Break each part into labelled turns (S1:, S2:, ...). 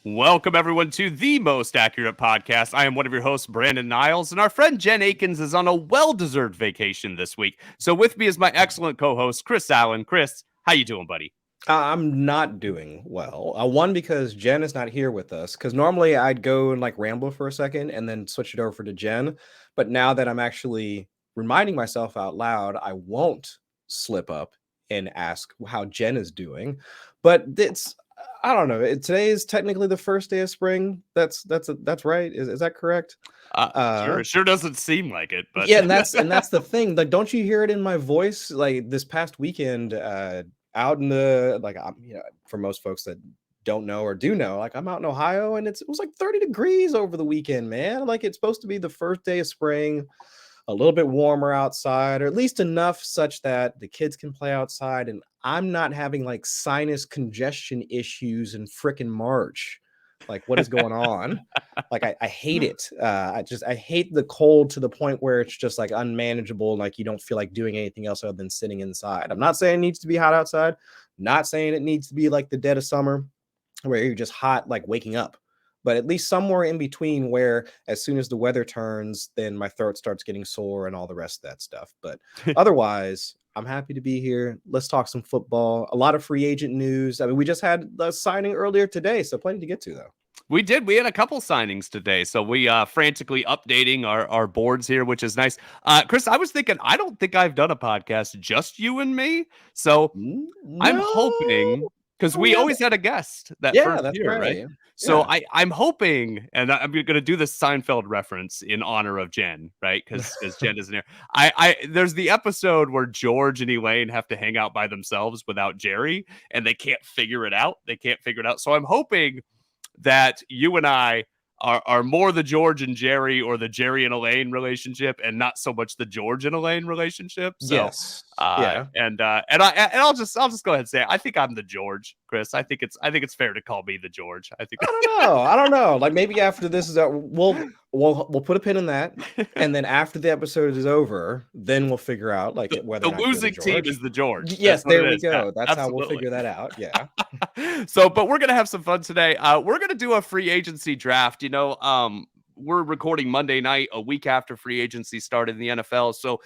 S1: Welcome, everyone, to the most accurate podcast. I am one of your hosts, Brandon Niles, and our friend Jen Akins is on a well-deserved vacation this week. So with me is my excellent co-host, Chris Allen. Chris, how you doing, buddy?
S2: I'm not doing well. One, because Jen is not here with us. Because normally I'd go and like ramble for a second and then switch it over to Jen. But now that I'm actually reminding myself out loud, I won't slip up and ask how Jen is doing. But I don't know. Today is technically the first day of spring. That's right. Is that correct?
S1: Sure. It sure doesn't seem like it, but
S2: yeah, and that's the thing. Like, don't you hear it in my voice? Like this past weekend, out in the for most folks that don't know or do know, like I'm out in Ohio, and it was like 30 degrees over the weekend, man. Like it's supposed to be the first day of spring, a little bit warmer outside, or at least enough such that the kids can play outside, and I'm not having like sinus congestion issues in frickin' March. Like, what is going on? Like, I hate it. I hate the cold to the point where it's just like unmanageable. Like, you don't feel like doing anything else other than sitting inside. I'm not saying it needs to be hot outside. Not saying it needs to be like the dead of summer where you're just hot, like waking up. But at least somewhere in between where as soon as the weather turns, then my throat starts getting sore and all the rest of that stuff. But otherwise, I'm happy to be here. Let's talk some football. A lot of free agent news. I mean, we just had the signing earlier today, so plenty to get to, though.
S1: We did. We had a couple signings today, so we frantically updating our boards here, which is nice. Chris, I was thinking, I don't think I've done a podcast just you and me, so
S2: No.
S1: I'm hoping because we always had a guest that first year, right? So I'm hoping, and I'm going to do this Seinfeld reference in honor of Jen, right? Because Jen isn't here. There's the episode where George and Elaine have to hang out by themselves without Jerry, and they can't figure it out. So I'm hoping that you and I are more the George and Jerry or the Jerry and Elaine relationship, and not so much the George and Elaine relationship. So,
S2: yes, yeah,
S1: and I'll just go ahead and say I think I'm the George, Chris. I think it's fair to call me the George. I
S2: don't know. Like maybe after this is we'll put a pin in that, and then after the episode is over, then we'll figure out like whether
S1: the losing team is the George.
S2: Yes, there we go. That's how we'll figure that out. Yeah.
S1: So, but we're gonna have some fun today. We're gonna do a free agency draft. We're recording Monday night, a week after free agency started in the NFL. So,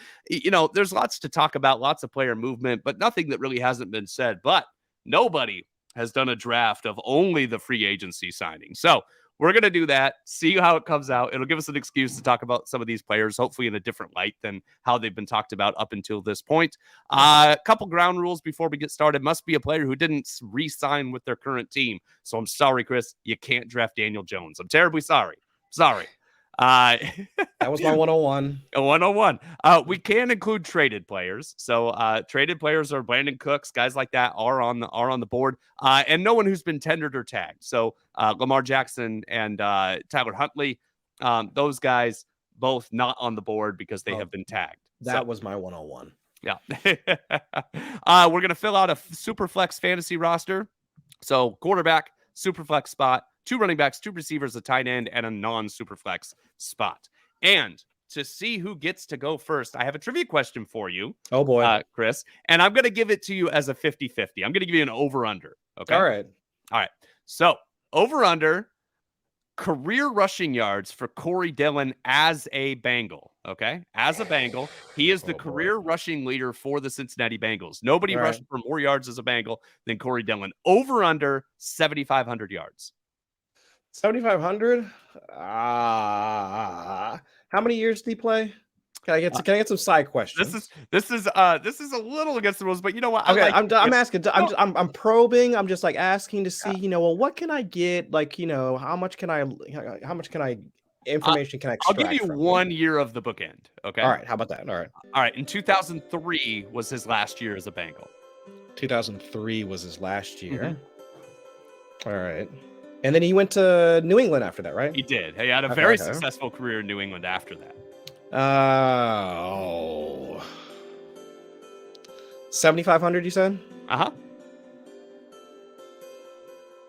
S1: there's lots to talk about, lots of player movement, but nothing that really hasn't been said. But nobody has done a draft of only the free agency signing. So we're going to do that, see how it comes out. It'll give us an excuse to talk about some of these players, hopefully in a different light than how they've been talked about up until this point. A couple ground rules before we get started. Must be a player who didn't re-sign with their current team. So I'm sorry, Chris, you can't draft Daniel Jones. I'm terribly sorry.
S2: That was my 101.
S1: A 101. We can include traded players. So traded players are Brandon Cooks, guys like that are on the board. And no one who's been tendered or tagged. So Lamar Jackson and Tyler Huntley, those guys both not on the board because they have been tagged.
S2: That was my 101.
S1: Yeah. We're going to fill out a Superflex fantasy roster. So quarterback, Superflex spot, 2 running backs, 2 receivers, a tight end, and a non-Superflex spot. And to see who gets to go first, I have a trivia question for you.
S2: Oh, boy.
S1: Chris. And I'm going to give it to you as a 50-50. I'm going to give you an over-under. Okay?
S2: All right.
S1: So, over-under career rushing yards for Corey Dillon as a Bengal. Okay? As a Bengal. He is the career rushing leader for the Cincinnati Bengals. Nobody rushed for more yards as a Bengal than Corey Dillon. Over-under 7,500 yards.
S2: 7,500. How many years did he play? Can I get some side questions?
S1: This is a little against the rules, but you know what?
S2: Okay, I'm asking. I'm probing. I'm just like asking to see. What can I get? Like, how much can I information can I extract?
S1: I'll give you 1 year of the bookend. Okay.
S2: All right. How about that? All
S1: right. In 2003 was his last year as a Bengal.
S2: 2003 was his last year. Mm-hmm. All right. And then he went to New England after that, right?
S1: He did. He had a very successful career in New England after that.
S2: 7,500, you said?
S1: Uh-huh.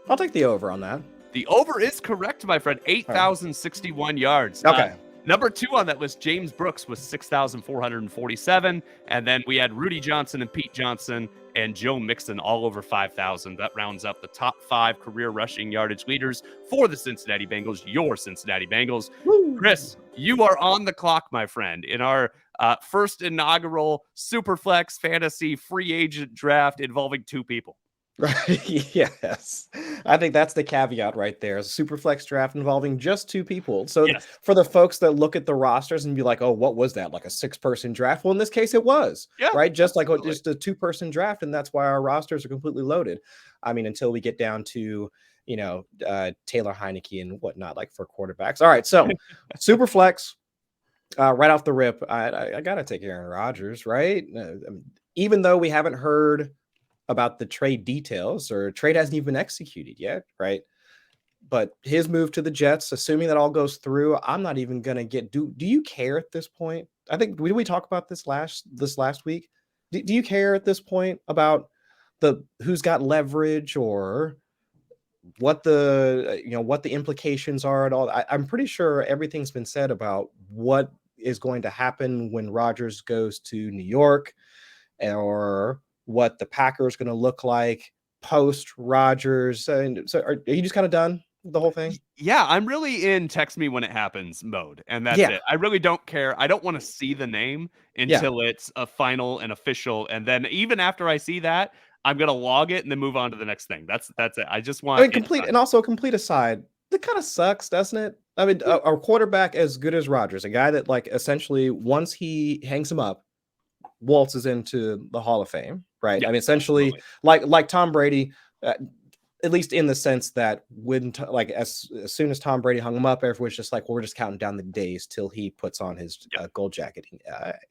S2: I'll take the over on that.
S1: The over is correct, my friend. 8,061 yards.
S2: Okay.
S1: Number 2 on that list, James Brooks, was 6,447. And then we had Rudy Johnson and Pete Johnson and Joe Mixon all over 5,000. That rounds up the top 5 career rushing yardage leaders for the Cincinnati Bengals, your Cincinnati Bengals.
S2: Woo.
S1: Chris, you are on the clock, my friend, in our first inaugural Superflex fantasy free agent draft involving 2 people.
S2: Right. Yes. I think that's the caveat right there. It's a super flex draft involving just 2 people. So
S1: Yes.
S2: for the folks that look at the rosters and be like, oh, what was that? Like a 6-person draft? Well, in this case, it was.
S1: Yeah,
S2: right. Just
S1: absolutely.
S2: like just a 2-person draft. And that's why our rosters are completely loaded. I mean, until we get down to, Taylor Heineke and whatnot, like for quarterbacks. All right. So super flex. Right off the rip, I got to take Aaron Rodgers, right? Even though we haven't heard about the trade details, or trade hasn't even been executed yet, right? But his move to the Jets, assuming that all goes through, I'm not even gonna get. Do you care at this point? I think did we talk about this last week? Do you care at this point about the who's got leverage or what the what the implications are at all? I'm pretty sure everything's been said about what is going to happen when Rodgers goes to New York, or what the Packers going to look like post Rodgers. And so are you just kind of done with the whole thing?
S1: Yeah, I'm really in text me when it happens mode, and that's it. I really don't care. I don't want to see the name until it's a final and official, and then even after I see that, I'm gonna log it and then move on to the next thing. That's it. I just want
S2: a complete aside. That kind of sucks, doesn't it? I mean, a quarterback as good as Rodgers, a guy that like essentially once he hangs him up, waltzes into the Hall of Fame, right?
S1: Yeah,
S2: I mean, essentially, like Tom Brady, at least in the sense that when as soon as Tom Brady hung him up, everyone's just like, well, we're just counting down the days till he puts on his gold jacket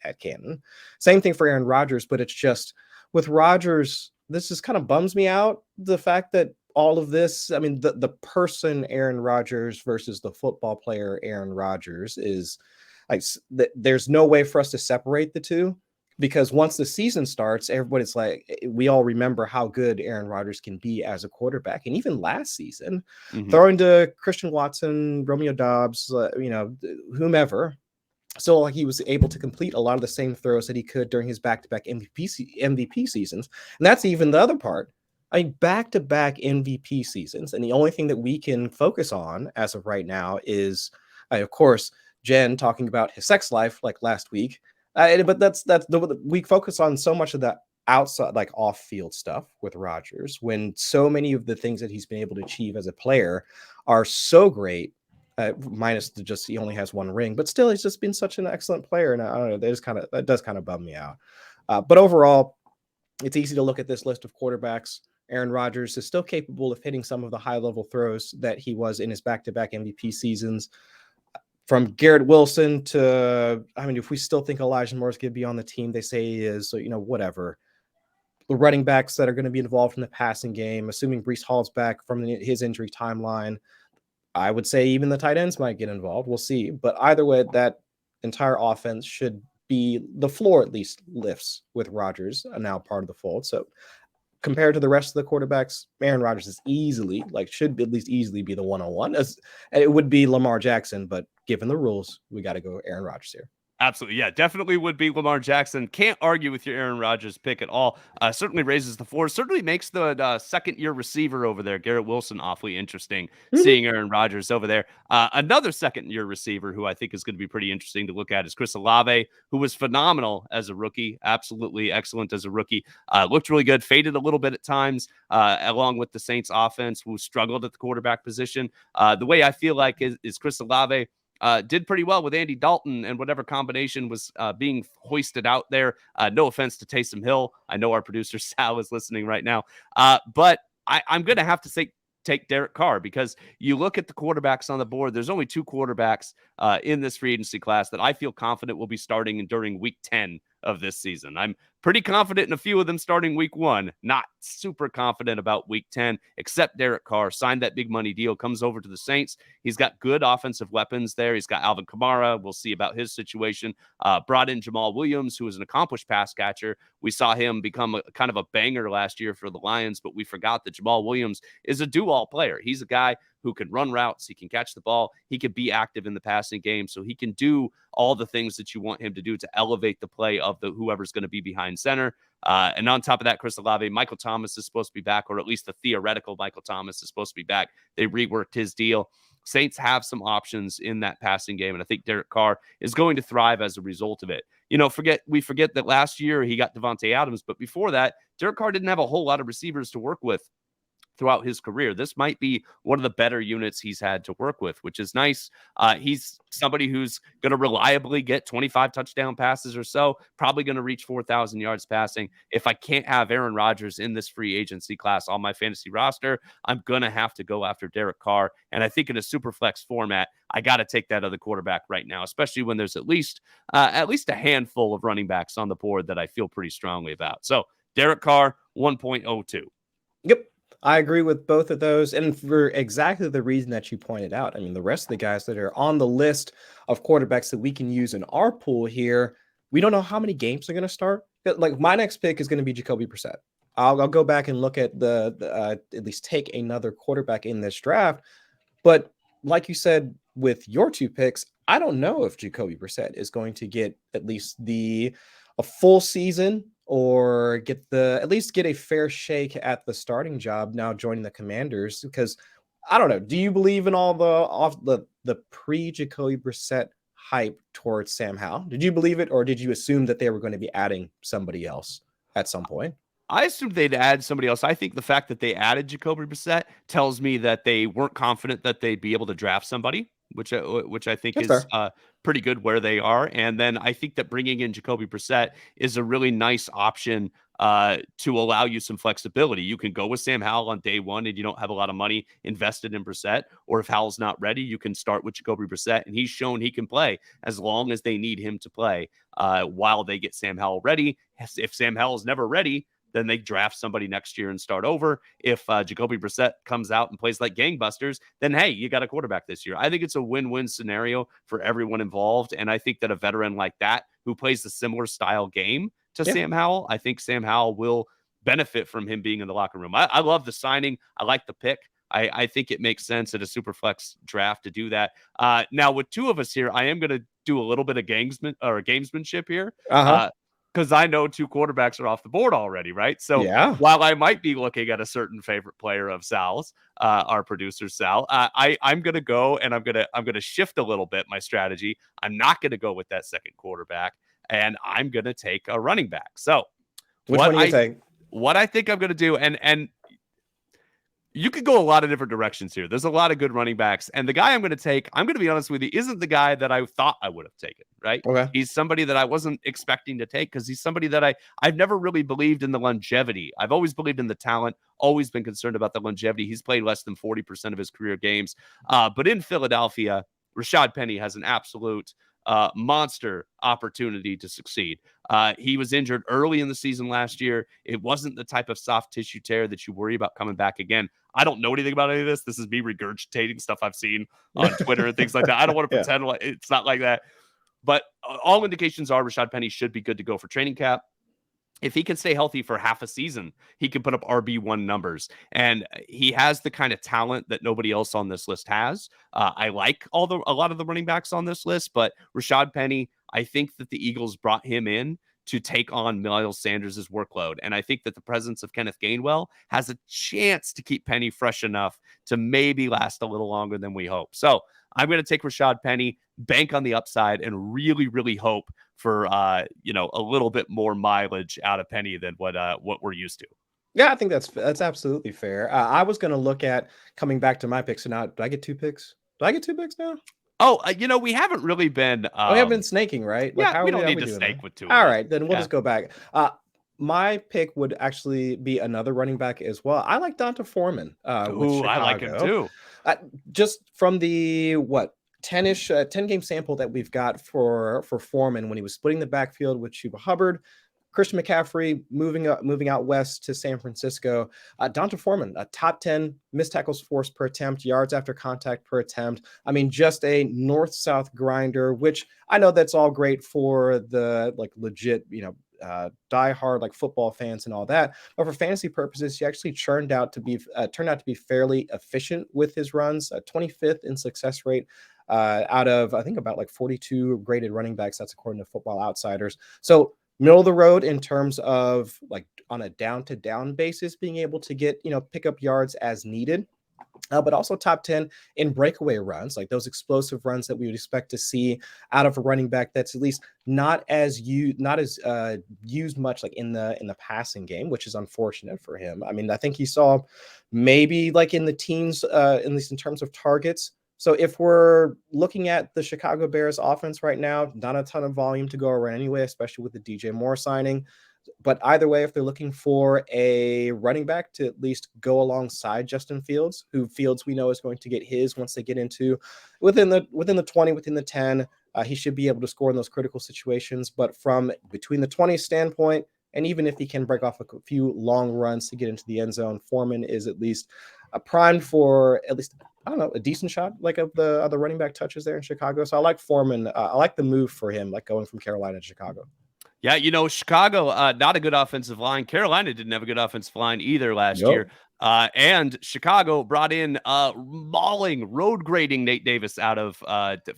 S2: at Canton. Same thing for Aaron Rodgers, but it's just with Rodgers, this just kind of bums me out. The fact that all of this, I mean, the person Aaron Rodgers versus the football player Aaron Rodgers is like, there's no way for us to separate the two. Because once the season starts, everybody's like, we all remember how good Aaron Rodgers can be as a quarterback. And even last season, throwing to Christian Watson, Romeo Doubs, whomever. So he was able to complete a lot of the same throws that he could during his back-to-back MVP seasons. And that's even the other part. I mean, back-to-back MVP seasons. And the only thing that we can focus on as of right now is, of course, Jen talking about his sex life like last week. But we focus on so much of that outside, like off-field stuff with Rodgers, when so many of the things that he's been able to achieve as a player are so great, minus he only has 1 ring, but still he's just been such an excellent player. And I don't know, that does kind of bum me out. But overall, it's easy to look at this list of quarterbacks. Aaron Rodgers is still capable of hitting some of the high-level throws that he was in his back-to-back MVP seasons. From Garrett Wilson to, I mean, if we still think Elijah Moore's going to be on the team, they say he is, so, whatever. The running backs that are going to be involved in the passing game, assuming Breece Hall's back from his injury timeline, I would say even the tight ends might get involved. We'll see. But either way, that entire offense should be, the floor at least lifts with Rodgers now part of the fold. So compared to the rest of the quarterbacks, Aaron Rodgers is easily, should at least easily be the 101. It would be Lamar Jackson, but given the rules, we got to go Aaron Rodgers here.
S1: Absolutely. Yeah, definitely would be Lamar Jackson. Can't argue with your Aaron Rodgers pick at all. Certainly raises the floor. Certainly makes the second-year receiver over there, Garrett Wilson, awfully interesting, seeing Aaron Rodgers over there. Another second-year receiver who I think is going to be pretty interesting to look at is Chris Olave, who was phenomenal as a rookie. Absolutely excellent as a rookie. Looked really good. Faded a little bit at times, along with the Saints offense, who struggled at the quarterback position. The way I feel like is Chris Olave did pretty well with Andy Dalton and whatever combination was being hoisted out there. No offense to Taysom Hill. I know our producer Sal is listening right now. But I'm going to have to take Derek Carr, because you look at the quarterbacks on the board. There's only 2 quarterbacks in this free agency class that I feel confident will be starting during week 10 of this season. I'm pretty confident in a few of them starting week 1, not super confident about week 10, except Derek Carr signed that big money deal, comes over to the Saints. He's got good offensive weapons there. He's got Alvin Kamara. We'll see about his situation. Brought in Jamaal Williams, who is an accomplished pass catcher. We saw him become a kind of a banger last year for the Lions, but we forgot that Jamaal Williams is a do-all player. He's a guy who can run routes, he can catch the ball, he can be active in the passing game, so he can do all the things that you want him to do to elevate the play of the whoever's going to be behind center. And on top of that, Chris Olave, Michael Thomas is supposed to be back, or at least the theoretical Michael Thomas is supposed to be back. They reworked his deal. Saints have some options in that passing game, and I think Derek Carr is going to thrive as a result of it. We forget that last year he got Devontae Adams, but before that, Derek Carr didn't have a whole lot of receivers to work with throughout his career. This might be one of the better units he's had to work with, which is nice. He's somebody who's going to reliably get 25 touchdown passes or so, probably going to reach 4,000 yards passing. If I can't have Aaron Rodgers in this free agency class on my fantasy roster, I'm going to have to go after Derek Carr. And I think in a super flex format, I got to take that other quarterback right now, especially when there's at least a handful of running backs on the board that I feel pretty strongly about. So Derek Carr, 1.02.
S2: Yep. I agree with both of those. And for exactly the reason that you pointed out, I mean, the rest of the guys that are on the list of quarterbacks that we can use in our pool here, we don't know how many games are going to start. Like my next pick is going to be Jacoby Brissett. I'll go back and look at at least take another quarterback in this draft. But like you said, with your two picks, I don't know if Jacoby Brissett is going to get at least a full season or at least get a fair shake at the starting job now joining the Commanders, because I don't know. Do you believe in all the pre-Jacoby Brissett hype towards Sam Howell? Did you believe it, or did you assume that they were going to be adding somebody else at some point?
S1: I assumed they'd add somebody else. I think the fact that they added Jacoby Brissett tells me that they weren't confident that they'd be able to draft somebody, which I think
S2: That's
S1: is
S2: fair.
S1: pretty good where they are. And then I think that bringing in Jacoby Brissett is a really nice option to allow you some flexibility. You can go with Sam Howell on day one and you don't have a lot of money invested in Brissett, or if Howell's not ready, you can start with Jacoby Brissett, and he's shown he can play as long as they need him to play while they get Sam Howell ready. If Sam Howell's never ready, then they draft somebody next year and start over. If Jacoby Brissett comes out and plays like gangbusters, then, hey, you got a quarterback this year. I think it's a win-win scenario for everyone involved, and I think that a veteran like that who plays a similar style game to Sam Howell, I think Sam Howell will benefit from him being in the locker room. I love the signing. I like the pick. I think it makes sense at a super flex draft to do that. Now, with two of us here, I am going to do a little bit of gamesmanship here. Because I know two quarterbacks are off the board already, right? So while I might be looking at a certain favorite player of Sal's, our producer Sal, I'm gonna go and I'm gonna shift a little bit my strategy. I'm not gonna go with that second quarterback, and I'm gonna take a running back. So
S2: which one do you think?
S1: What I think I'm gonna do, and you could go a lot of different directions here. There's a lot of good running backs. And the guy I'm going to take, I'm going to be honest with you, isn't the guy that I thought I would have taken, right?
S2: Okay.
S1: He's somebody that I wasn't expecting to take because he's somebody that I've never really believed in the longevity. I've always believed in the talent, always been concerned about the longevity. He's played less than 40% of his career games. But in Philadelphia, Rashaad Penny has an absolute monster opportunity to succeed. He was injured early in the season last year. It wasn't the type of soft tissue tear that you worry about coming back again. I don't know anything about any of this. This is me regurgitating stuff I've seen on Twitter and things like that. I don't want to pretend like it's not like that. But all indications are Rashaad Penny should be good to go for training camp. If he can stay healthy for half a season, he can put up RB1 numbers. And he has the kind of talent that nobody else on this list has. I like a lot of the running backs on this list, but Rashaad Penny, I think that the Eagles brought him in to take on Miles Sanders' workload. And I think that the presence of Kenneth Gainwell has a chance to keep Penny fresh enough to maybe last a little longer than we hope. So I'm going to take Rashaad Penny, bank on the upside, and really, really hope for a little bit more mileage out of Penny than what we're used to.
S2: Yeah, I think that's absolutely fair. I was going to look at coming back to my picks. So now, do I get two picks? Do I get two picks now?
S1: Oh, we haven't really been.
S2: We haven't been snaking, right?
S1: Like, we don't need to snake with two.
S2: All right, then we'll just go back. My pick would actually be another running back as well. I like Donta Foreman.
S1: Ooh, I like him too.
S2: Just from the 10-game sample that we've got for Foreman when he was splitting the backfield with Chuba Hubbard, Christian McCaffrey moving out west to San Francisco. Donta Foreman, a top 10 missed tackles forced per attempt, yards after contact per attempt. I mean, just a north-south grinder, which I know that's all great for the legit, diehard like football fans and all that. But for fantasy purposes, he actually turned out to be fairly efficient with his runs, 25th in success rate. Out of, I think, about like 42 graded running backs. That's according to Football Outsiders. So middle of the road in terms of like on a down to down basis, being able to get, pick up yards as needed. But also top 10 in breakaway runs, like those explosive runs that we would expect to see out of a running back that's at least not as used much like in the passing game, which is unfortunate for him. I mean, I think he saw maybe like in the teens, at least in terms of targets. So if we're looking at the Chicago Bears offense right now, not a ton of volume to go around anyway, especially with the DJ Moore signing. But either way, if they're looking for a running back to at least go alongside Justin Fields, who Fields we know is going to get his once they get into within the 20, within the 10, he should be able to score in those critical situations. But from between the 20 standpoint, and even if he can break off a few long runs to get into the end zone, Foreman is at least primed for at least, I don't know, a decent shot like of the other running back touches there in Chicago. So I like Foreman. I like the move for him, like going from Carolina to Chicago.
S1: Yeah, Chicago, not a good offensive line. Carolina didn't have a good offensive line either last year. And Chicago brought in mauling, road grading Nate Davis out of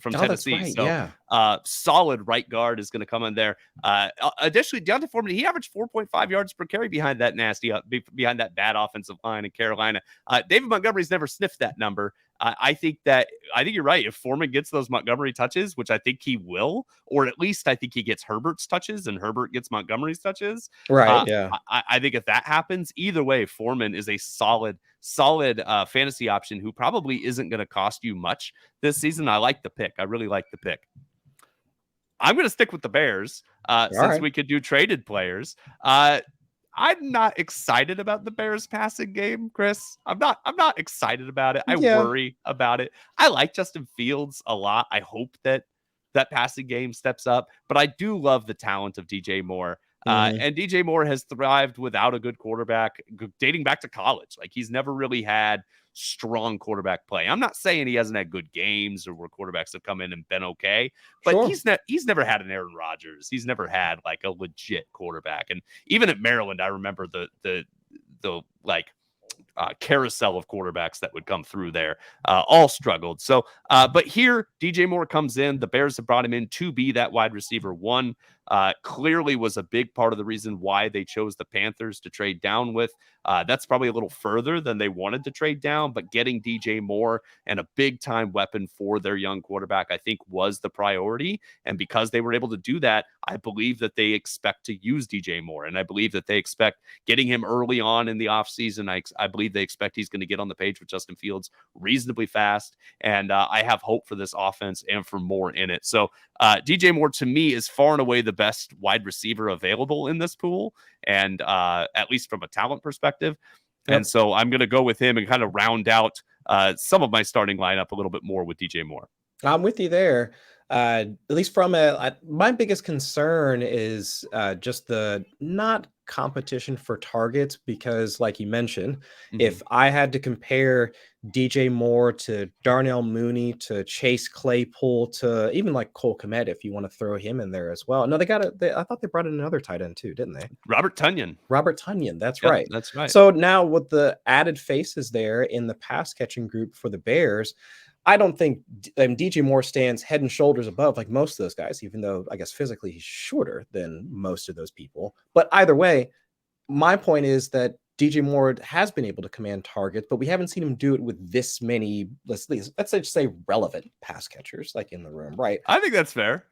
S1: from Tennessee.
S2: Right,
S1: so
S2: yeah.
S1: Solid right guard is going to come in there. Additionally, Deonte Foreman, he averaged 4.5 yards per carry behind that behind that bad offensive line in Carolina. David Montgomery's never sniffed that number. I think you're right. If Foreman gets those Montgomery touches, which I think he will, or at least I think he gets Herbert's touches and Herbert gets Montgomery's touches.
S2: Right. Yeah.
S1: I think if that happens, either way, Foreman is a solid fantasy option who probably isn't going to cost you much this season. I like the pick. I really like the pick. I'm going to stick with the Bears since we could do traded players. I'm not excited about the Bears passing game, Chris. I'm not excited about it. I worry about it. I like Justin Fields a lot. I hope that passing game steps up, but I do love the talent of DJ Moore. And DJ Moore has thrived without a good quarterback dating back to college. Like, he's never really had strong quarterback play. I'm not saying he hasn't had good games or where quarterbacks have come in and been okay, but he's never had an Aaron Rodgers. He's never had like a legit quarterback. And even at Maryland, I remember the carousel of quarterbacks that would come through there, all struggled. So, but here DJ Moore comes in. The Bears have brought him in to be that wide receiver one. Clearly was a big part of the reason why they chose the Panthers to trade down with. That's probably a little further than they wanted to trade down, but getting DJ Moore and a big time weapon for their young quarterback, I think, was the priority. And because they were able to do that, I believe that they expect to use DJ Moore. And I believe that they expect getting him early on in the offseason. I believe they expect he's going to get on the page with Justin Fields reasonably fast. And I have hope for this offense and for Moore in it. So DJ Moore, to me, is far and away the best wide receiver available in this pool, and at least from a talent perspective. Yep. And so I'm going to go with him and kind of round out some of my starting lineup a little bit more with DJ Moore.
S2: I'm with you there. At least from my biggest concern is just the not competition for targets, because like you mentioned, if I had to compare DJ Moore to Darnell Mooney to Chase Claypool to even like Cole Kmet, if you want to throw him in there as well. No, I thought they brought in another tight end too, didn't they?
S1: Robert Tonyan.
S2: That's right.
S1: That's right.
S2: So now with the added faces there in the pass catching group for the Bears, I don't think DJ Moore stands head and shoulders above like most of those guys, even though I guess physically he's shorter than most of those people. But either way, my point is that DJ Moore has been able to command targets, but we haven't seen him do it with this many, let's just say relevant pass catchers like in the room, right?
S1: I think that's fair.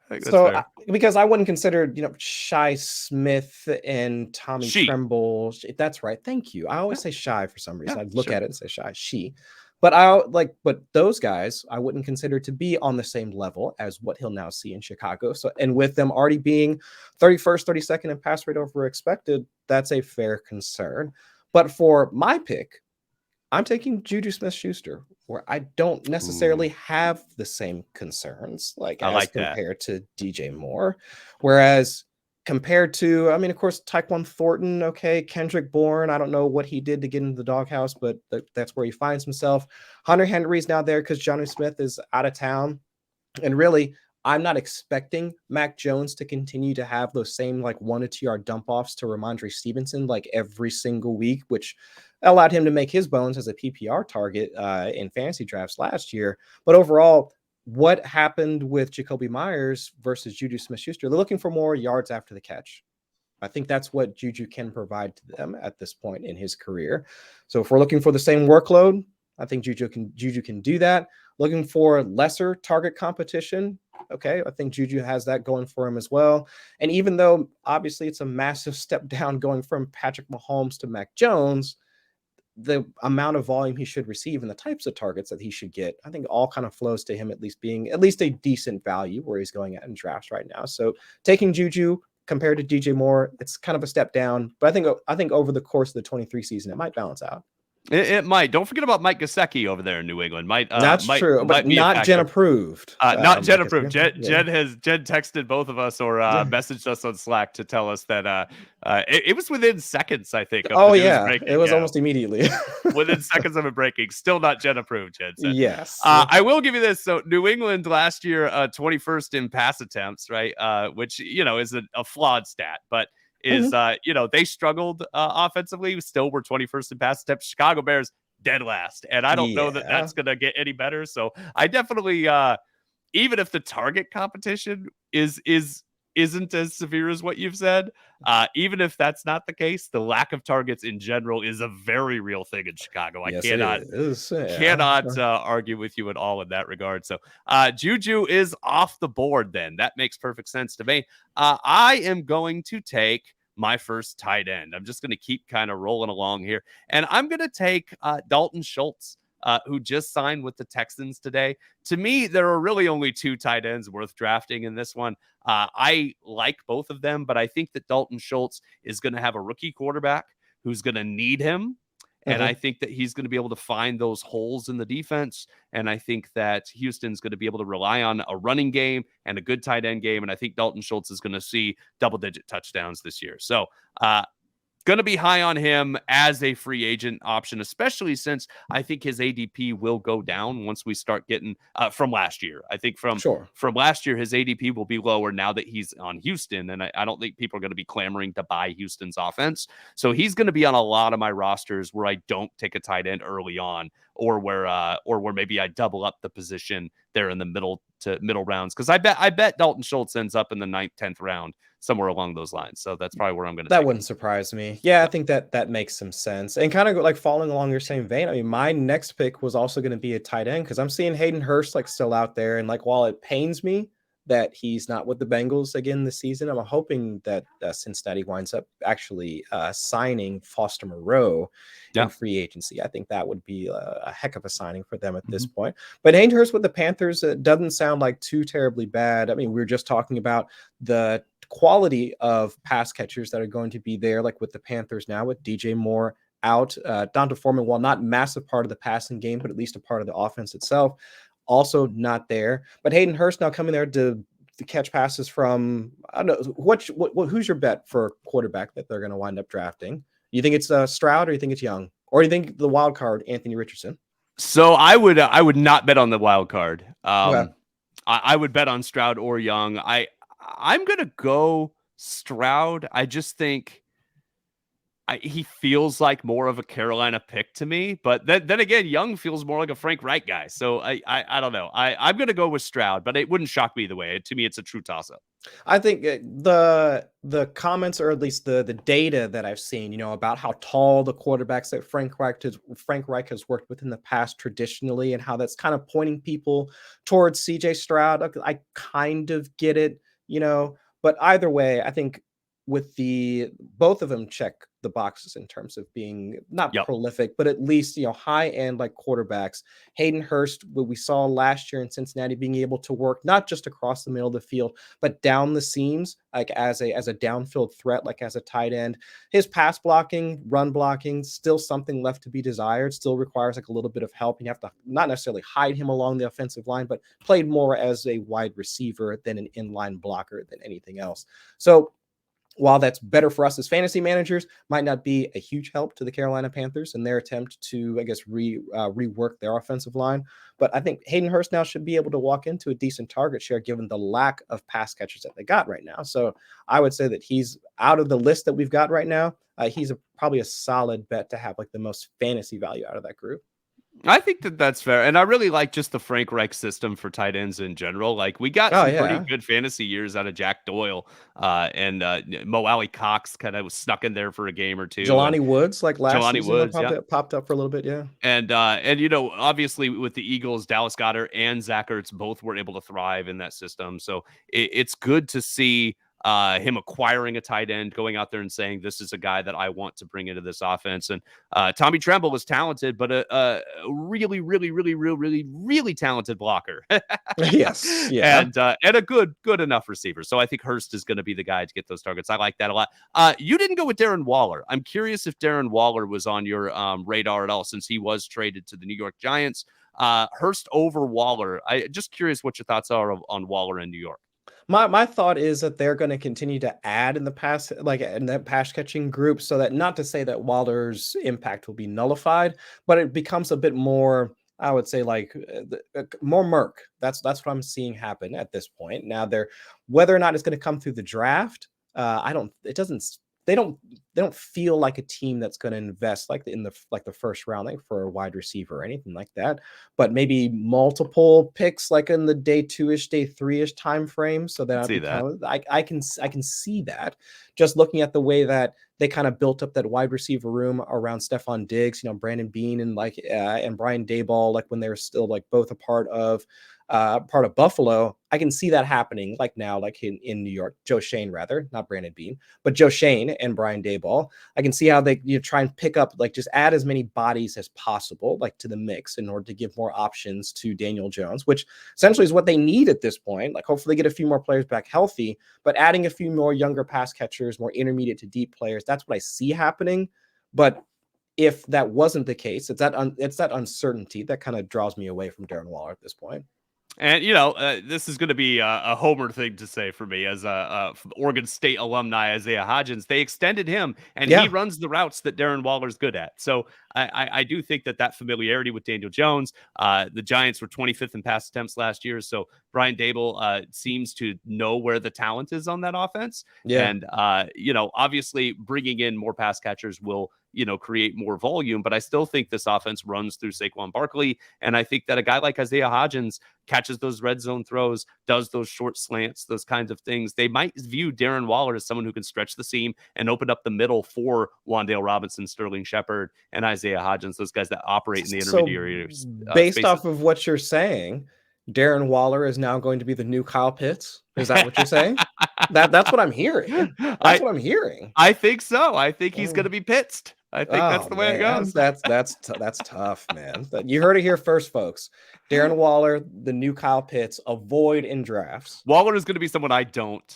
S2: Because I wouldn't consider, Shi Smith and Tommy Tremble. That's right. Thank you. I always say Shi for some reason. I'd look at it and say Shi. But but those guys I wouldn't consider to be on the same level as what he'll now see in Chicago. So, and with them already being 31st, 32nd in pass rate over expected, that's a fair concern. But for my pick, I'm taking JuJu Smith-Schuster, where I don't necessarily have the same concerns compared to DJ Moore. Whereas compared to, of course, Tyquan Thornton, Kendrick Bourne, I don't know what he did to get into the doghouse, but that's where he finds himself. Hunter Henry's now there because Johnny Smith is out of town. And really, I'm not expecting Mac Jones to continue to have those same like 1 to 2 yard dump offs to Ramondre Stevenson like every single week, which allowed him to make his bones as a PPR target in fantasy drafts last year. But overall, what happened with Jakobi Meyers versus JuJu Smith-Schuster? They're looking for more yards after the catch. I think that's what JuJu can provide to them at this point in his career. So if we're looking for the same workload, I think JuJu can do that. Looking for lesser target competition, okay, I think JuJu has that going for him as well. And even though obviously it's a massive step down going from Patrick Mahomes to Mac Jones, the amount of volume he should receive and the types of targets that he should get, I think all kind of flows to him at least being at least a decent value where he's going at in drafts right now. So taking JuJu compared to DJ Moore, it's kind of a step down, but I think over the course of the 23 season, it might balance out.
S1: It might. Don't forget about Mike Gesicki over there in New England.
S2: That's true, but not Jen approved.
S1: Not Jen approved. Jen texted both of us or messaged us on Slack to tell us that it was within seconds, I think.
S2: Oh yeah, it was almost immediately
S1: within seconds of it breaking. Still not Jen approved. Jen said.
S2: Yes.
S1: I will give you this. So New England last year, 21st in pass attempts, right? Which is a flawed stat, but. They struggled offensively, still were 21st in pass attempts. Chicago Bears dead last, and I don't know that that's gonna get any better. So I definitely, even if the target competition isn't as severe as what you've said, even if that's not the case, the lack of targets in general is a very real thing in Chicago. I cannot argue with you at all in that regard. So JuJu is off the board then. That makes perfect sense to me. I am going to take my first tight end. I'm just going to keep kind of rolling along here. And I'm going to take Dalton Schultz, who just signed with the Texans today. To me, there are really only 2 tight ends worth drafting in this one. I like both of them, but I think that Dalton Schultz is going to have a rookie quarterback who's going to need him. And I think that he's going to be able to find those holes in the defense. And I think that Houston's going to be able to rely on a running game and a good tight end game. And I think Dalton Schultz is going to see double-digit touchdowns this year. So going to be high on him as a free agent option, especially since I think his ADP will go down once we start getting from last year. I think from last year, his ADP will be lower now that he's on Houston. And I don't think people are going to be clamoring to buy Houston's offense. So he's going to be on a lot of my rosters where I don't take a tight end early on, or where maybe I double up the position there in the middle rounds. Because I bet Dalton Schultz ends up in the 9th, 10th round, somewhere along those lines. So that's probably where I'm going to.
S2: That wouldn't surprise me. Yeah, I think that makes some sense. And kind of like following along your same vein. I mean, my next pick was also going to be a tight end because I'm seeing Hayden Hurst like still out there. And like, while it pains me that he's not with the Bengals again this season, I'm hoping that Cincinnati winds up actually signing Foster Moreau in free agency. I think that would be a heck of a signing for them at this point. But Hayden Hurst with the Panthers doesn't sound like too terribly bad. I mean, we were just talking about the quality of pass catchers that are going to be there, like with the Panthers now with DJ Moore out. Deonte Foreman, while not massive part of the passing game, but at least a part of the offense itself, also not there. But Hayden Hurst now coming there to catch passes from, I don't know, who's your bet for quarterback that they're going to wind up drafting? You think it's Stroud, or you think it's Young, or you think the wild card Anthony Richardson?
S1: So I would not bet on the wild card. I would bet on Stroud or Young. I'm going to go Stroud. I just think he feels like more of a Carolina pick to me. But then again, Young feels more like a Frank Reich guy. So I don't know. I'm going to go with Stroud, but it wouldn't shock me either way. To me, it's a true toss-up.
S2: I think the comments, or at least the data that I've seen, about how tall the quarterbacks that Frank Reich has worked with in the past traditionally, and how that's kind of pointing people towards CJ Stroud. I kind of get it, but either way, I think with both of them check the boxes in terms of being not prolific, but at least, high end like quarterbacks. Hayden Hurst, what we saw last year in Cincinnati, being able to work not just across the middle of the field, but down the seams, like as a downfield threat, like as a tight end. His pass blocking, run blocking, still something left to be desired, still requires like a little bit of help. You have to not necessarily hide him along the offensive line, but played more as a wide receiver than an inline blocker than anything else. So while that's better for us as fantasy managers, might not be a huge help to the Carolina Panthers in their attempt to, I guess, rework their offensive line. But I think Hayden Hurst now should be able to walk into a decent target share given the lack of pass catchers that they got right now. So I would say that he's out of the list that we've got right now. He's probably a solid bet to have like the most fantasy value out of that group.
S1: I think that that's fair. And I really like just the Frank Reich system for tight ends in general. Like we got some pretty good fantasy years out of Jack Doyle and Mo Alley Cox kind of was snuck in there for a game or two.
S2: Jelani Woods, like last
S1: Jelani
S2: season,
S1: Woods,
S2: popped up for a little bit. Yeah.
S1: And obviously with the Eagles, Dallas Goedert and Zach Ertz both were able to thrive in that system. So it's good to see him acquiring a tight end, going out there and saying, this is a guy that I want to bring into this offense. And Tommy Tremble is talented, but a really, really, really, really, really talented blocker.
S2: Yes. Yeah.
S1: And a good enough receiver. So I think Hurst is going to be the guy to get those targets. I like that a lot. You didn't go with Darren Waller. I'm curious if Darren Waller was on your radar at all, since he was traded to the New York Giants. Hurst over Waller. I just curious what your thoughts are on Waller in New York.
S2: My thought is that they're going to continue to add in the pass, like in that pass catching group, so that not to say that Waller's impact will be nullified, but it becomes a bit more, I would say, like more murk. That's what I'm seeing happen at this point. Now, whether or not it's going to come through the draft, they don't feel like a team that's going to invest like in the first round, like for a wide receiver or anything like that, but maybe multiple picks like in the day 2-ish, day 3-ish time frame. So that I can see that just looking at the way that they kind of built up that wide receiver room around Stephon Diggs, Brandon Beane and and Brian Daboll, like when they were still like both a part of Buffalo. I can see that happening like now, like in New York. Joe Shane, rather, not Brandon Beane, but Joe Shane and Brian Daboll. I can see how they try and pick up, like just add as many bodies as possible, like to the mix in order to give more options to Daniel Jones, which essentially is what they need at this point. Like hopefully get a few more players back healthy, but adding a few more younger pass catchers, more intermediate to deep players. That's what I see happening. But if that wasn't the case, it's that uncertainty that kind of draws me away from Darren Waller at this point.
S1: And, this is going to be a homer thing to say for me as a Oregon State alumni, Isaiah Hodgins. They extended him, and he runs the routes that Darren Waller's good at. So I do think that familiarity with Daniel Jones, the Giants were 25th in pass attempts last year. So Brian Daboll seems to know where the talent is on that offense. Yeah. And, obviously bringing in more pass catchers will create more volume, but I still think this offense runs through Saquon Barkley. And I think that a guy like Isaiah Hodgins catches those red zone throws, does those short slants, those kinds of things. They might view Darren Waller as someone who can stretch the seam and open up the middle for Wan'Dale Robinson, Sterling Shepard, and Isaiah Hodgins, those guys that operate in the intermediary.
S2: Based
S1: spaces.
S2: Off of what you're saying, Darren Waller is now going to be the new Kyle Pitts. Is that what you're saying? That's what I'm hearing. That's what I'm hearing.
S1: I think so. I think he's going to be Pittsed. I think that's the way it goes.
S2: That's tough, man. You heard it here first, folks. Darren Waller, the new Kyle Pitts, avoid in drafts.
S1: Waller is going to be someone I don't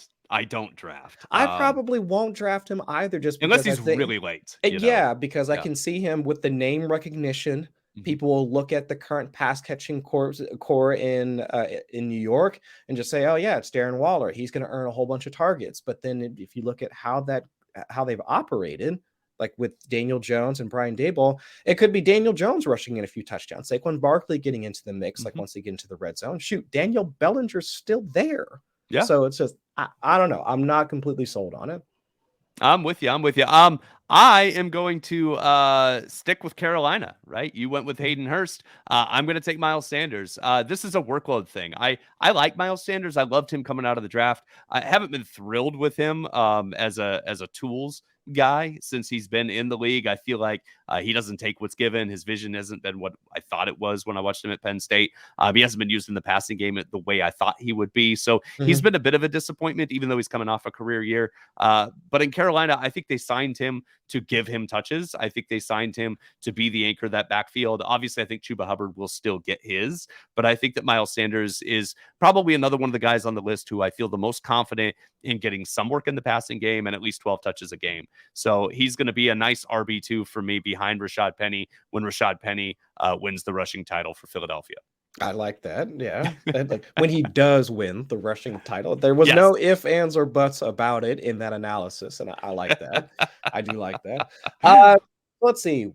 S1: draft.
S2: I probably won't draft him either, just
S1: unless he's really late.
S2: Yeah, because I can see him with the name recognition. People will look at the current pass catching core in New York and just say, "Oh yeah, it's Darren Waller. He's going to earn a whole bunch of targets." But then if you look at how they've operated, like with Daniel Jones and Brian Daboll, it could be Daniel Jones rushing in a few touchdowns, Saquon Barkley getting into the mix, like once they get into the red zone. Shoot, Daniel Bellinger's still there. Yeah. So it's just I don't know. I'm not completely sold on it.
S1: I'm with you. I am going to stick with Carolina, right? You went with Hayden Hurst. I'm going to take Miles Sanders. This is a workload thing. I like Miles Sanders. I loved him coming out of the draft. I haven't been thrilled with him as a tools guy since he's been in the league. I feel like he doesn't take what's given. His vision hasn't been what I thought it was when I watched him at Penn State. He hasn't been used in the passing game the way I thought he would be. So he's been a bit of a disappointment, even though he's coming off a career year. But in Carolina, I think they signed him to give him touches. I think they signed him to be the anchor of that backfield. Obviously, I think Chuba Hubbard will still get his, but I think that Miles Sanders is probably another one of the guys on the list who I feel the most confident in getting some work in the passing game and at least 12 touches a game. So he's going to be a nice RB2 for me behind Rashaad Penny when Rashaad Penny wins the rushing title for Philadelphia.
S2: I like that. Yeah. Like when he does win the rushing title, there was
S1: Yes.
S2: no ifs, ands, or buts about it in that analysis. And I like that. I do like that. Let's see.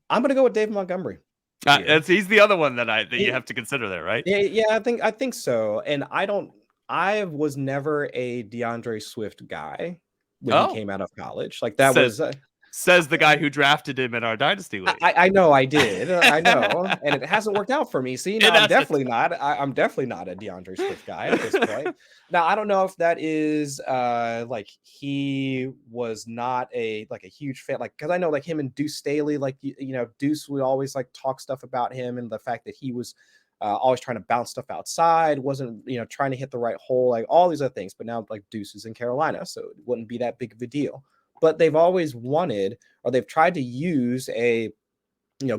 S2: I'm gonna go with David Montgomery here.
S1: He's the other one that you have to consider there, right?
S2: Yeah, I think so. And I was never a DeAndre Swift guy when he
S1: Oh,
S2: came out of college. Like that
S1: says
S2: was
S1: says the guy who drafted him in our dynasty league.
S2: I know I did. I know, and it hasn't worked out for me. See, now
S1: In essence,
S2: I'm definitely not a DeAndre Swift guy at this point. Now, I don't know if that is like he was not a huge fan, like because I know like him and Deuce Staley, like Deuce would always like talk stuff about him and the fact that he was always trying to bounce stuff outside, wasn't trying to hit the right hole, like all these other things. But now like Deuce is in Carolina, so it wouldn't be that big of a deal. But they've always wanted, or they've tried to use a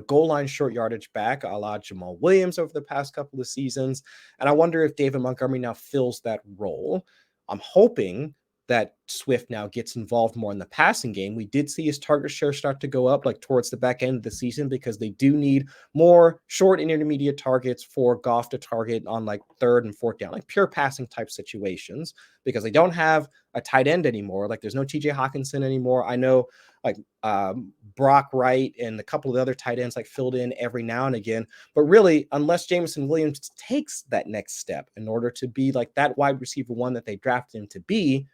S2: goal line short yardage back a la Jamaal Williams over the past couple of seasons. And I wonder if David Montgomery now fills that role. I'm hoping that Swift now gets involved more in the passing game. We did see his target share start to go up like towards the back end of the season because they do need more short and intermediate targets for Goff to target on like third and fourth down, like pure passing type situations, because they don't have a tight end anymore. Like there's no TJ Hawkinson anymore. I know like Brock Wright and a couple of the other tight ends like filled in every now and again. But really, unless Jameson Williams takes that next step in order to be like that wide receiver one that they drafted him to be,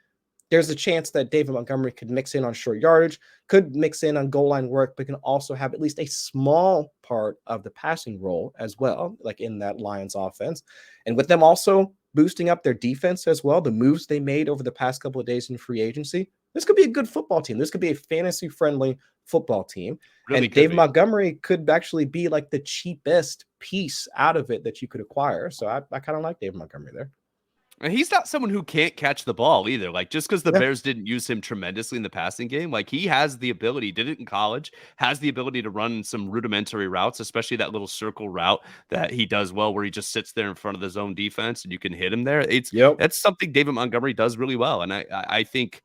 S2: there's a chance that David Montgomery could mix in on short yardage, could mix in on goal line work, but can also have at least a small part of the passing role as well, like in that Lions offense. And with them also boosting up their defense as well, the moves they made over the past couple of days in free agency, this could be a good football team. This could be a fantasy-friendly football team.
S1: really
S2: And David Montgomery could actually be like the cheapest piece out of it that you could acquire. So I kind of like David Montgomery there.
S1: And he's not someone who can't catch the ball either. Like just because the
S2: Yeah.
S1: Bears didn't use him tremendously in the passing game, like he has the ability, did it in college, has the ability to run some rudimentary routes, especially that little circle route that he does well, where he just sits there in front of the zone defense and you can hit him there.
S2: Yep.
S1: That's something David Montgomery does really well, and I think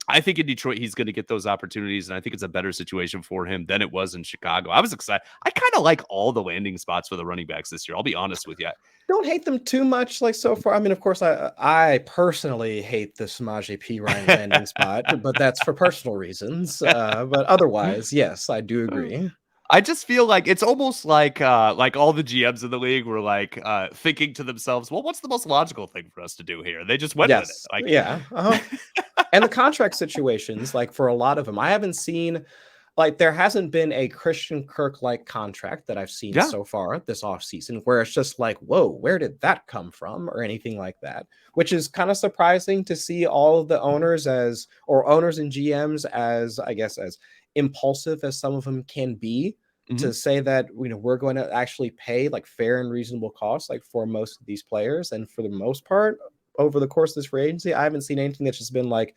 S1: in Detroit, he's going to get those opportunities, and I think it's a better situation for him than it was in Chicago. I was excited. I kind of like all the landing spots for the running backs this year. I'll be honest with you.
S2: Don't hate them too much, like so far. I mean, of course, I personally hate the Samaje Perine landing spot, but that's for personal reasons. But otherwise, yes, I do agree.
S1: I just feel like it's almost like all the GMs in the league were like thinking to themselves, well, what's the most logical thing for us to do here? They just went with it.
S2: Yes,
S1: Like,
S2: yeah. And the contract situations, like for a lot of them, I haven't seen, like there hasn't been a Christian Kirk-like contract that I've seen so far this offseason where it's just like, whoa, where did that come from or anything like that, which is kind of surprising to see all of the owners owners and GMs as, I guess, as impulsive as some of them can be to say that, we're going to actually pay like fair and reasonable costs, like for most of these players. And for the most part, over the course of this free agency, I haven't seen anything that's been like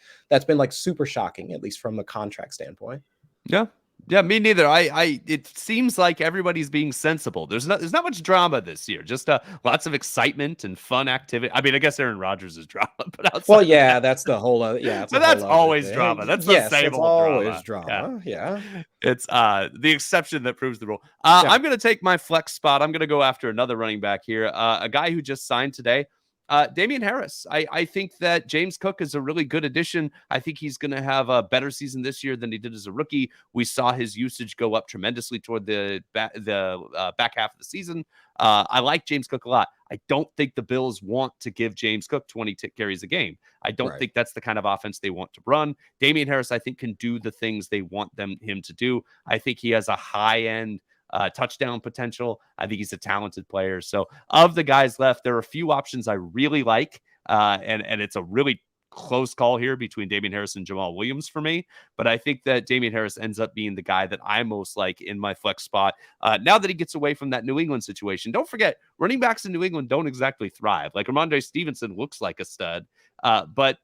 S2: super shocking, at least from a contract standpoint.
S1: Yeah. Yeah, me neither. It seems like everybody's being sensible. There's not much drama this year. Just lots of excitement and fun activity. I mean, I guess Aaron Rodgers is drama, but outside
S2: that's the whole but
S1: that's always drama. That's the same
S2: it's
S1: old
S2: always
S1: drama.
S2: Yeah.
S1: It's the exception that proves the rule. I'm going to take my flex spot. I'm going to go after another running back here, a guy who just signed today. Damien Harris. I think that James Cook is a really good addition. I think he's going to have a better season this year than he did as a rookie. We saw his usage go up tremendously toward the back half of the season. I like James Cook a lot. I don't think the Bills want to give James Cook 20 carries a game. I don't think that's the kind of offense they want to run. Damien Harris, I think, can do the things they want him to do. I think he has a high-end touchdown potential. I think he's a talented player. So of the guys left, there are a few options I really like. And it's a really close call here between Damien Harris and Jamaal Williams for me. But I think that Damien Harris ends up being the guy that I most like in my flex spot. Now that he gets away from that New England situation, don't forget, running backs in New England don't exactly thrive. Like Ramondre Stevenson looks like a stud, but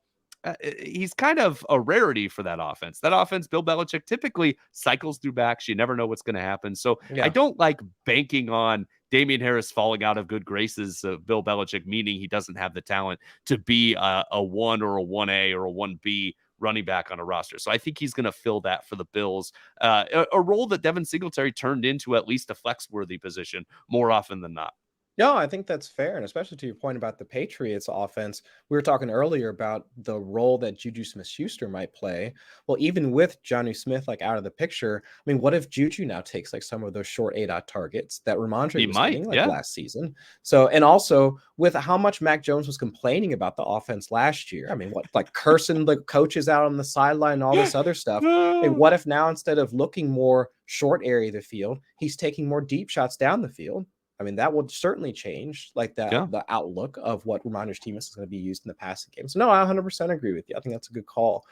S1: he's kind of a rarity for that offense. That offense, Bill Belichick typically cycles through backs. You never know what's going to happen. So I don't like banking on Damien Harris falling out of good graces of Bill Belichick, meaning he doesn't have the talent to be a 1 or a 1A or a 1B running back on a roster. So I think he's going to fill that for the Bills, a role that Devin Singletary turned into at least a flex-worthy position more often than not.
S2: No, I think that's fair. And especially to your point about the Patriots offense, we were talking earlier about the role that JuJu Smith-Schuster might play. Well, even with Johnny Smith like out of the picture, I mean, what if JuJu now takes like some of those short A-dot targets that Ramondre
S1: He
S2: was
S1: might,
S2: getting like
S1: yeah.
S2: last season? So, and also with how much Mac Jones was complaining about the offense last year. I mean, what, like cursing the coaches out on the sideline and all this other stuff. I mean, what if now instead of looking more short area of the field, he's taking more deep shots down the field? I mean, that would certainly change like
S1: Yeah.
S2: the outlook of what Ramondre's team is going to be used in the passing game. So no, I 100% agree with you. I think that's a good call.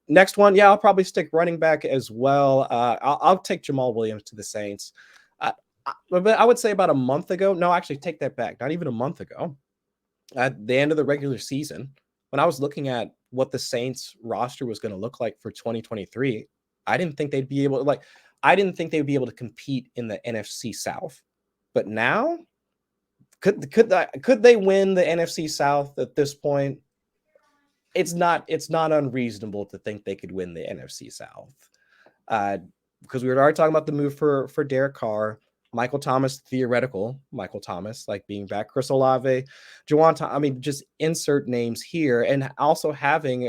S2: Next one, yeah, I'll probably stick running back as well. I'll take Jamaal Williams to the Saints. But I would say about a month ago, no, actually take that back. Not even a month ago, at the end of the regular season, when I was looking at what the Saints roster was going to look like for 2023, I didn't think they'd be able to I didn't think they'd be able to compete in the NFC South. But now, could they win the NFC South at this point? It's not unreasonable to think they could win the NFC South. Because we were already talking about the move for Derek Carr, Michael Thomas, theoretical Michael Thomas, like being back, Chris Olave, Juwan. I mean, just insert names here, and also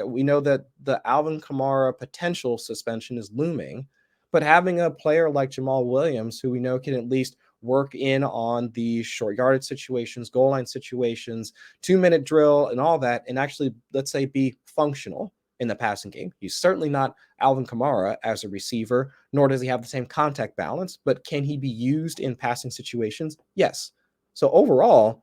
S2: we know that the Alvin Kamara potential suspension is looming, but having a player like Jamaal Williams, who we know can at least work in on the short yardage situations, goal line situations, 2-minute drill and all that, and actually, let's say, be functional in the passing game. He's certainly not Alvin Kamara as a receiver, nor does he have the same contact balance, but can he be used in passing situations? Yes. So overall,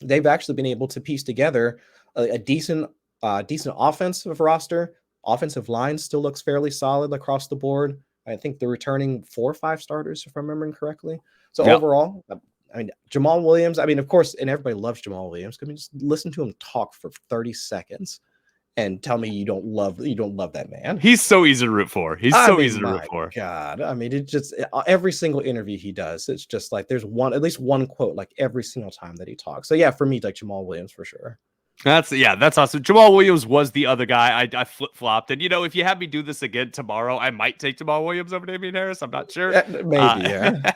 S2: they've actually been able to piece together a decent offensive roster. Offensive line still looks fairly solid across the board. I think they're returning 4 or 5 starters, if I'm remembering correctly. So overall, I mean, Jamaal Williams, I mean, of course, and everybody loves Jamaal Williams. I mean, just listen to him talk for 30 seconds and tell me you don't love that man.
S1: He's so easy to root for. He's so easy to root for.
S2: God, I mean, it just every single interview he does, it's just like there's at least one quote like every single time that he talks. So yeah, for me, like Jamaal Williams for sure.
S1: That's awesome. Jamaal Williams was the other guy. I flip-flopped. And, if you have me do this again tomorrow, I might take Jamaal Williams over Damien Harris. I'm not sure.
S2: Maybe, yeah.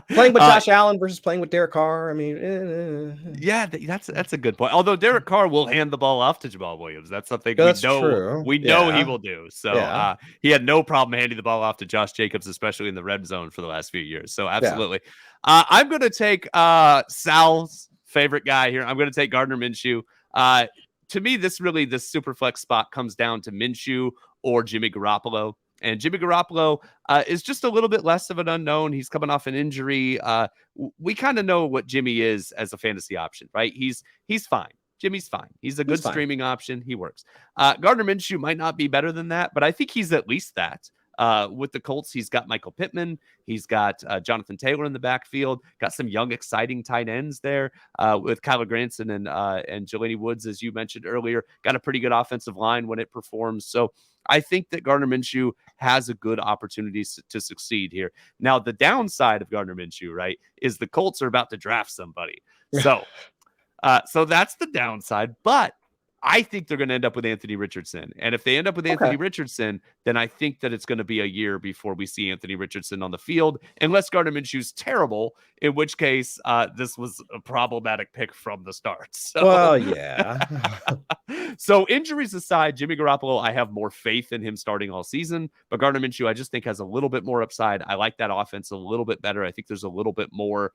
S2: Playing with Josh Allen versus playing with Derek Carr. I mean,
S1: yeah, that's a good point. Although Derek Carr will hand the ball off to Jamaal Williams. That's something
S2: true.
S1: We know he will do. So he had no problem handing the ball off to Josh Jacobs, especially in the red zone for the last few years. So absolutely. Yeah. I'm going to take Sal's favorite guy here. I'm going to take Gardner Minshew. To me, this super flex spot comes down to Minshew or Jimmy Garoppolo. And Jimmy Garoppolo is just a little bit less of an unknown. He's coming off an injury. We kind of know what Jimmy is as a fantasy option, right? He's fine. Jimmy's fine. He's a good streaming option. He works. Gardner Minshew might not be better than that, but I think he's at least that. With the Colts, he's got Michael Pittman. He's got Jonathan Taylor in the backfield. Got some young, exciting tight ends there with Kyler Granson and Jelani Woods, as you mentioned earlier. Got a pretty good offensive line when it performs. So I think that Gardner Minshew has a good opportunity to succeed here. Now, the downside of Gardner Minshew, right, is the Colts are about to draft somebody. So, so that's the downside. But I think they're going to end up with Anthony Richardson. And if they end up with Anthony Richardson, then I think that it's going to be a year before we see Anthony Richardson on the field, unless Gardner Minshew's terrible, in which case this was a problematic pick from the start. So,
S2: well, yeah.
S1: So injuries aside, Jimmy Garoppolo, I have more faith in him starting all season, but Gardner Minshew, I just think has a little bit more upside. I like that offense a little bit better. I think there's a little bit more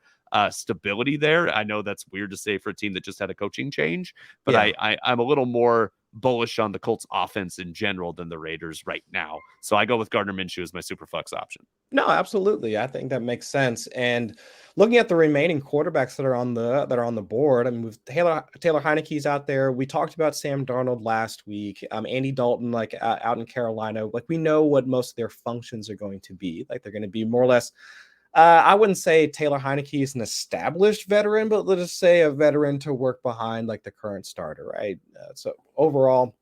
S1: stability there. I know that's weird to say for a team that just had a coaching change, but I'm a little more bullish on the Colts offense in general than the Raiders right now. So I go with Gardner Minshew as my super flex option.
S2: No, absolutely. I think that makes sense. And looking at the remaining quarterbacks that are on the board, I mean, with Taylor Heineke's out there. We talked about Sam Darnold last week. Andy Dalton, out in Carolina, we know what most of their functions are going to be. They're going to be more or less. I wouldn't say Taylor Heinicke is an established veteran, but let's just say a veteran to work behind the current starter, right? So overall,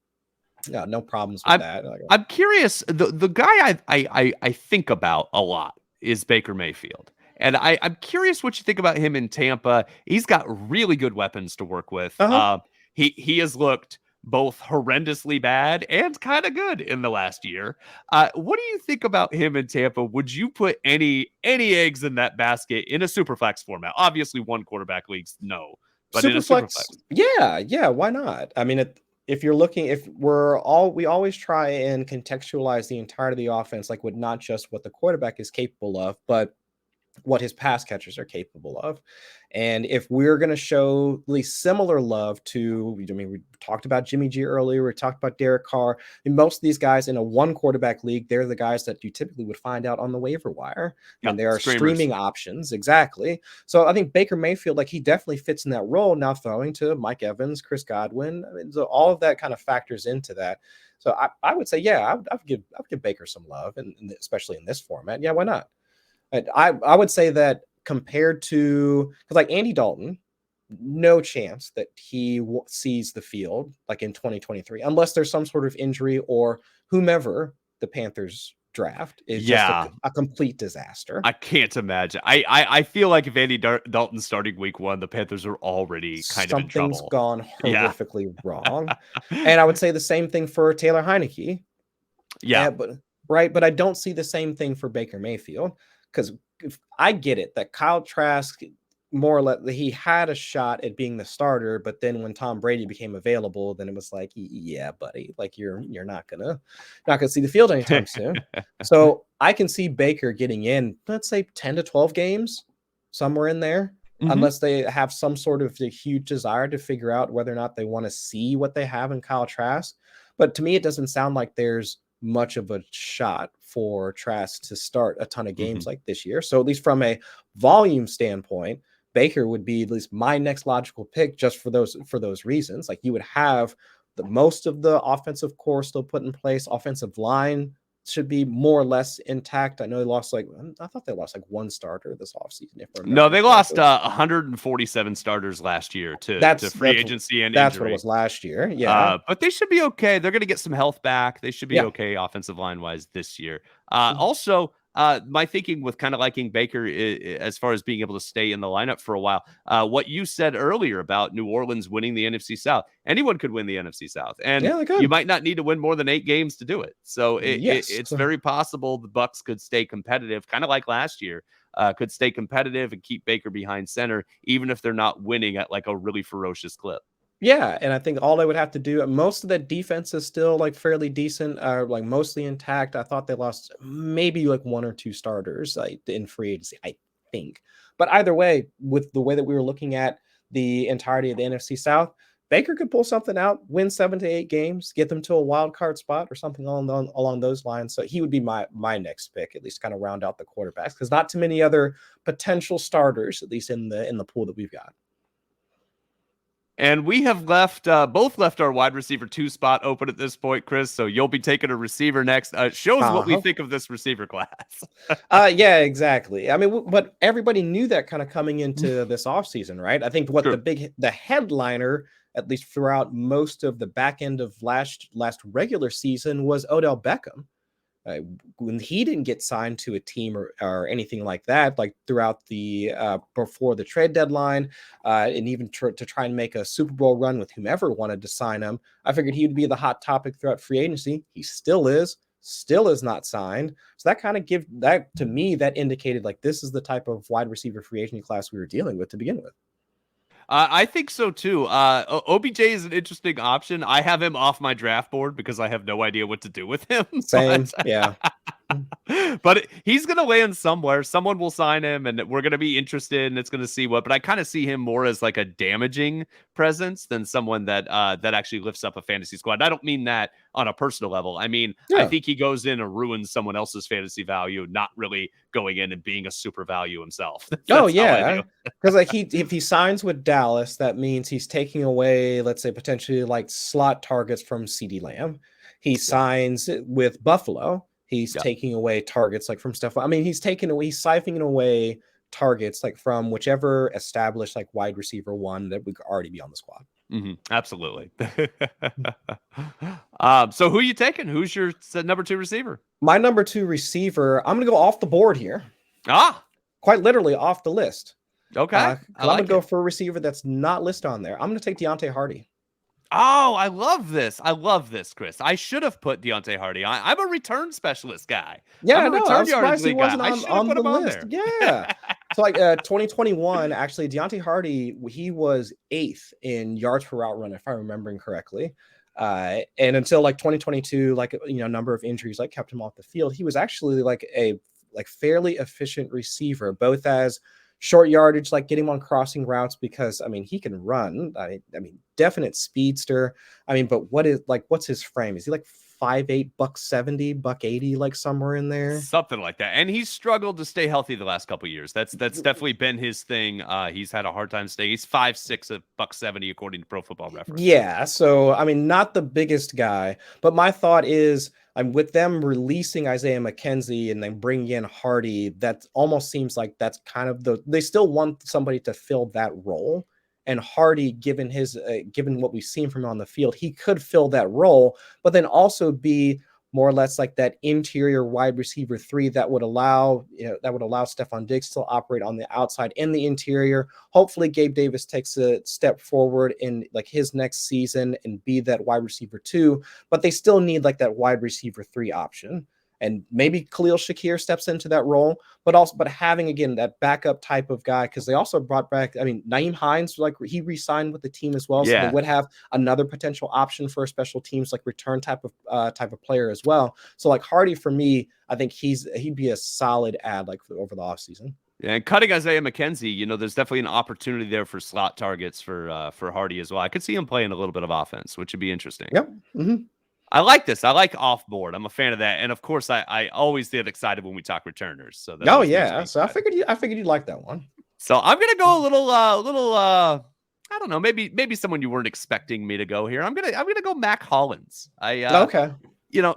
S2: no problems with that.
S1: I'm curious. The guy I think about a lot is Baker Mayfield. And I'm curious what you think about him in Tampa. He's got really good weapons to work with. He has looked both horrendously bad and kind of good in the last year. What do you think about him in Tampa? Would you put any eggs in that basket in a superflex format? Obviously, one quarterback leagues, no, but in a
S2: Superflex,
S1: superflex.
S2: yeah, why not? I mean, if you're looking, if we always try and contextualize the entirety of the offense, like with not just what the quarterback is capable of, but what his pass catchers are capable of. And if we're going to show at least similar love to, I mean, we talked about Jimmy G earlier, we talked about Derek Carr, and most of these guys in a one quarterback league, they're the guys that you typically would find out on the waiver wire. I mean, there are streaming options. Exactly. So I think Baker Mayfield, like he definitely fits in that role now, throwing to Mike Evans, Chris Godwin. I mean, so all of that kind of factors into that. So I would say, yeah, I would give Baker some love, and especially in this format. Yeah, why not? I would say that compared to, because like Andy Dalton, no chance that he sees the field like in 2023, unless there's some sort of injury or whomever the Panthers draft is just a complete disaster.
S1: I can't imagine. I feel like if Andy Dalton's starting week 1, the Panthers are already kind of in trouble.
S2: Something's gone horrifically wrong. And I would say the same thing for Taylor Heineke.
S1: Yeah.
S2: But I don't see the same thing for Baker Mayfield. Because I get it that Kyle Trask, more or less, he had a shot at being the starter, but then when Tom Brady became available, then it was like, yeah, buddy, like you're not gonna see the field anytime soon. So I can see Baker getting in, let's say 10 to 12 games, somewhere in there, unless they have some sort of a huge desire to figure out whether or not they want to see what they have in Kyle Trask. But to me, it doesn't sound like there's much of a shot for Trask to start a ton of games like this year. So at least from a volume standpoint, Baker would be at least my next logical pick just for those reasons. Like you would have the most of the offensive core still put in place. Offensive line should be more or less intact. I know they lost I thought they lost one starter this offseason.
S1: No, they lost 147 starters last year to free agency and
S2: that's
S1: injury.
S2: What it was last year. Yeah.
S1: But they should be okay. They're going to get some health back. They should be okay offensive line wise this year. Also, my thinking with kind of liking Baker as far as being able to stay in the lineup for a while, what you said earlier about New Orleans winning the NFC South, anyone could win the NFC South, and you might not need to win more than 8 games to do it. So it's very possible the Bucs could stay competitive, kind of like last year, could stay competitive and keep Baker behind center, even if they're not winning at like a really ferocious clip.
S2: Yeah, and I think all they would have to do, most of the defense is still like fairly decent, like mostly intact. I thought they lost maybe like 1 or 2 starters in free agency, I think. But either way, with the way that we were looking at the entirety of the NFC South, Baker could pull something out, win 7 to 8 games, get them to a wild card spot or something along those lines. So he would be my next pick, at least kind of round out the quarterbacks, because not too many other potential starters, at least in the pool that we've got.
S1: And we have both left our wide receiver 2 spot open at this point, Chris. So you'll be taking a receiver next. Shows what we think of this receiver class.
S2: Yeah, exactly. I mean, but everybody knew that kind of coming into this offseason, right? I think what the headliner, at least throughout most of the back end of last regular season, was Odell Beckham. When he didn't get signed to a team or anything like that, like throughout the before the trade deadline, and even to try and make a Super Bowl run with whomever wanted to sign him, I figured he would be the hot topic throughout free agency. He still is not signed. So that kind of to me, that indicated like this is the type of wide receiver free agency class we were dealing with to begin with.
S1: I think so too. OBJ is an interesting option. I have him off my draft board because I have no idea what to do with him.
S2: Same, yeah.
S1: But he's going to land somewhere. Someone will sign him, and we're going to be interested, and it's going to see what. But I kind of see him more as like a damaging presence than someone that actually lifts up a fantasy squad. I don't mean that on a personal level. I mean, I think he goes in and ruins someone else's fantasy value, not really going in and being a super value himself.
S2: Because like if he signs with Dallas, that means he's taking away, let's say, potentially like slot targets from CeeDee Lamb. He signs with Buffalo. He's taking away targets like from stuff. I mean, he's siphoning away targets like from whichever established like wide receiver 1 that would already be on the squad.
S1: Absolutely. So who are you taking? Who's your number 2 receiver?
S2: My number 2 receiver, I'm going to go off the board here. Quite literally off the list.
S1: Okay.
S2: I'm going to go for a receiver that's not listed on there. I'm going to take Deonte Harty.
S1: Oh, I love this. I love this, Chris. I should have put Deonte Harty. I'm a return specialist guy. I'm
S2: Yeah,
S1: a
S2: no, I
S1: return
S2: was
S1: yardage
S2: surprised he
S1: league guy.
S2: wasn't
S1: I should have
S2: on
S1: put
S2: the
S1: him on
S2: list.
S1: there.
S2: Yeah. So like 2021, actually, Deonte Harty, he was 8th in yards per route run, if I'm remembering correctly. And until like 2022, like number of injuries like kept him off the field. He was actually like a fairly efficient receiver, both as short yardage, like getting him on crossing routes, because I mean he can run. I mean definite speedster. I mean, but what's his frame? Is he like 5'8", 170, 180, like somewhere in there?
S1: Something like that. And he's struggled to stay healthy the last couple of years. That's definitely been his thing. He's had a hard time staying. He's 5'6", a $170 according to Pro Football Reference.
S2: Yeah, so I mean, not the biggest guy, but my thought is, I'm with them releasing Isaiah McKenzie and then bringing in Hardy. That almost seems like that's kind of they still want somebody to fill that role. And Hardy, given given what we've seen from him on the field, he could fill that role, but then also be more or less like that interior wide receiver 3 that would allow Stephon Diggs to operate on the outside in the interior. Hopefully Gabe Davis takes a step forward in like his next season and be that wide receiver 2, but they still need like that wide receiver 3 option. And maybe Khalil Shakir steps into that role, but having again that backup type of guy, because they also brought back, I mean, Nyheim Hines, like he re-signed with the team as well, so they would have another potential option for a special teams like return type of player as well. So like Hardy, for me, I think he'd be a solid add like over the offseason.
S1: Yeah, and cutting Isaiah McKenzie, there's definitely an opportunity there for slot targets for Hardy as well. I could see him playing a little bit of offense, which would be interesting.
S2: Yep. Mm-hmm.
S1: I like this. I like off board. I'm a fan of that. And of course, I always get excited when we talk returners. So that
S2: yeah. So I figured you'd like that one.
S1: So I'm gonna go a little I don't know, maybe someone you weren't expecting me to go here. I'm gonna go Mack Hollins.
S2: Okay.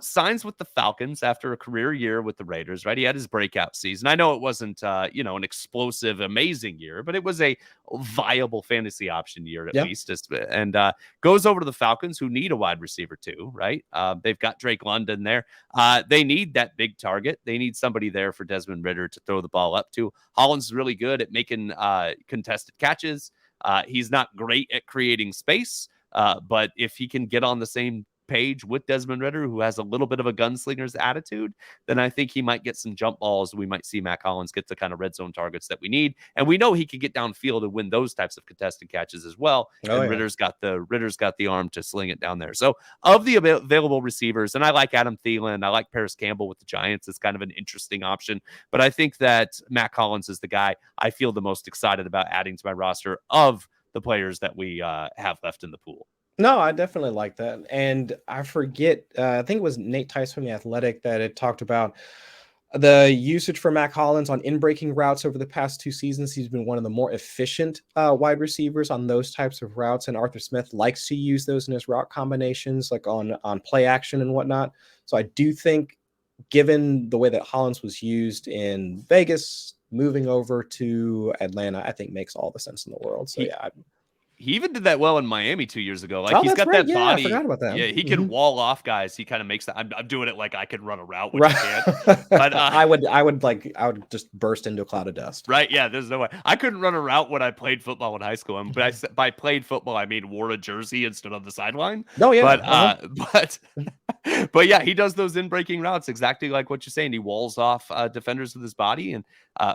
S1: Signs with the Falcons after a career year with the Raiders, right? He had his breakout season. I know it wasn't, an explosive, amazing year, but it was a viable fantasy option year at least. And goes over to the Falcons, who need a wide receiver too, right? They've got Drake London there. They need that big target. They need somebody there for Desmond Ridder to throw the ball up to. Hollins is really good at making contested catches. He's not great at creating space, but if he can get on the same page with Desmond Ridder, who has a little bit of a gunslinger's attitude, then I think he might get some jump balls. We might see Mack Hollins get the kind of red zone targets that we need. And we know he can get downfield and win those types of contested catches as well. Ridder's got the arm to sling it down there. So of the available receivers, and I like Adam Thielen, I like Paris Campbell with the Giants. It's kind of an interesting option, but I think that Mack Hollins is the guy I feel the most excited about adding to my roster of the players that we have left in the pool.
S2: No, I definitely like that. And I forget, I think it was Nate Tice from The Athletic that had talked about the usage for Mack Hollins on in-breaking routes over the past 2 seasons. He's been one of the more efficient wide receivers on those types of routes. And Arthur Smith likes to use those in his route combinations, like on play action and whatnot. So I do think, given the way that Hollins was used in Vegas, moving over to Atlanta, I think makes all the sense in the world. So
S1: he even did that well in Miami 2 years ago. Like he's got
S2: right.
S1: that body.
S2: I forgot about that.
S1: Yeah, he can wall off guys. He kind of makes that. I'm doing it like I could run a route, which
S2: right.
S1: I can't. But
S2: I would just burst into a cloud of dust.
S1: Right? Yeah. There's no way I couldn't run a route when I played football in high school. But by played football, I mean wore a jersey and stood on the sideline.
S2: Oh yeah.
S1: But yeah, he does those in-breaking routes exactly like what you're saying. He walls off defenders with his body and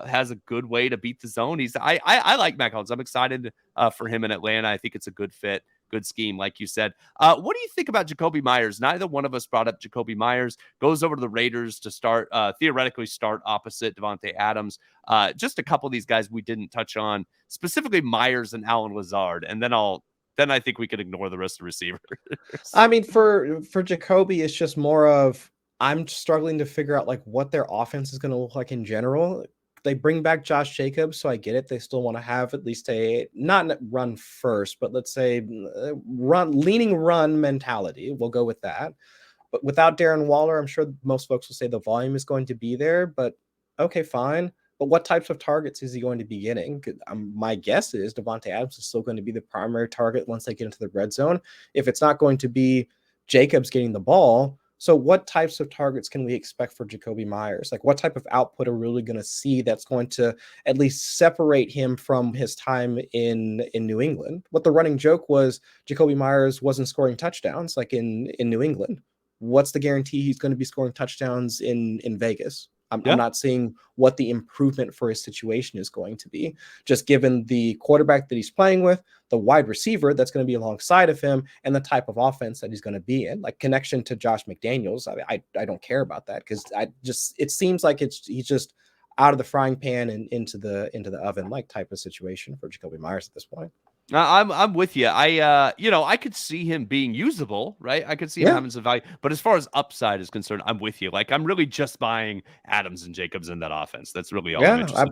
S1: has a good way to beat the zone. I like Mack Hollins. I'm excited for him in Atlanta. I think it's a good fit, good scheme, like you said. What do you think about Jakobi Meyers? Neither one of us brought up Jakobi Meyers. Goes over to the Raiders to theoretically start opposite Davante Adams. Just a couple of these guys we didn't touch on, specifically Meyers and Allen Lazard, and then I think we could ignore the rest of the receivers.
S2: I mean, for Jacoby, it's just more of I'm struggling to figure out like what their offense is going to look like in general. They bring back Josh Jacobs, so I get it. They still want to have at least a not run first, but let's say leaning run mentality. We'll go with that. But without Darren Waller, I'm sure most folks will say the volume is going to be there. But okay, fine. But what types of targets is he going to be getting? My guess is Davante Adams is still going to be the primary target once they get into the red zone. If it's not going to be Jacobs getting the ball, So what types of targets can we expect for Jakobi Meyers? Like what type of output are we really going to see that's going to at least separate him from his time in New England? What the running joke was, Jakobi Meyers wasn't scoring touchdowns like in New England. What's the guarantee he's going to be scoring touchdowns in Vegas? I'm not seeing what the improvement for his situation is going to be, just given the quarterback that he's playing with, the wide receiver that's going to be alongside of him, and the type of offense that he's going to be in. Like connection to Josh McDaniels, I don't care about that because it seems like he's just out of the frying pan and into the oven like type of situation for Jakobi Meyers at this point.
S1: I'm with you. I could see him being usable, right? I could see him having some value. But as far as upside is concerned, I'm with you. Like I'm really just buying Adams and Jacobs in that offense. That's really all I'm interested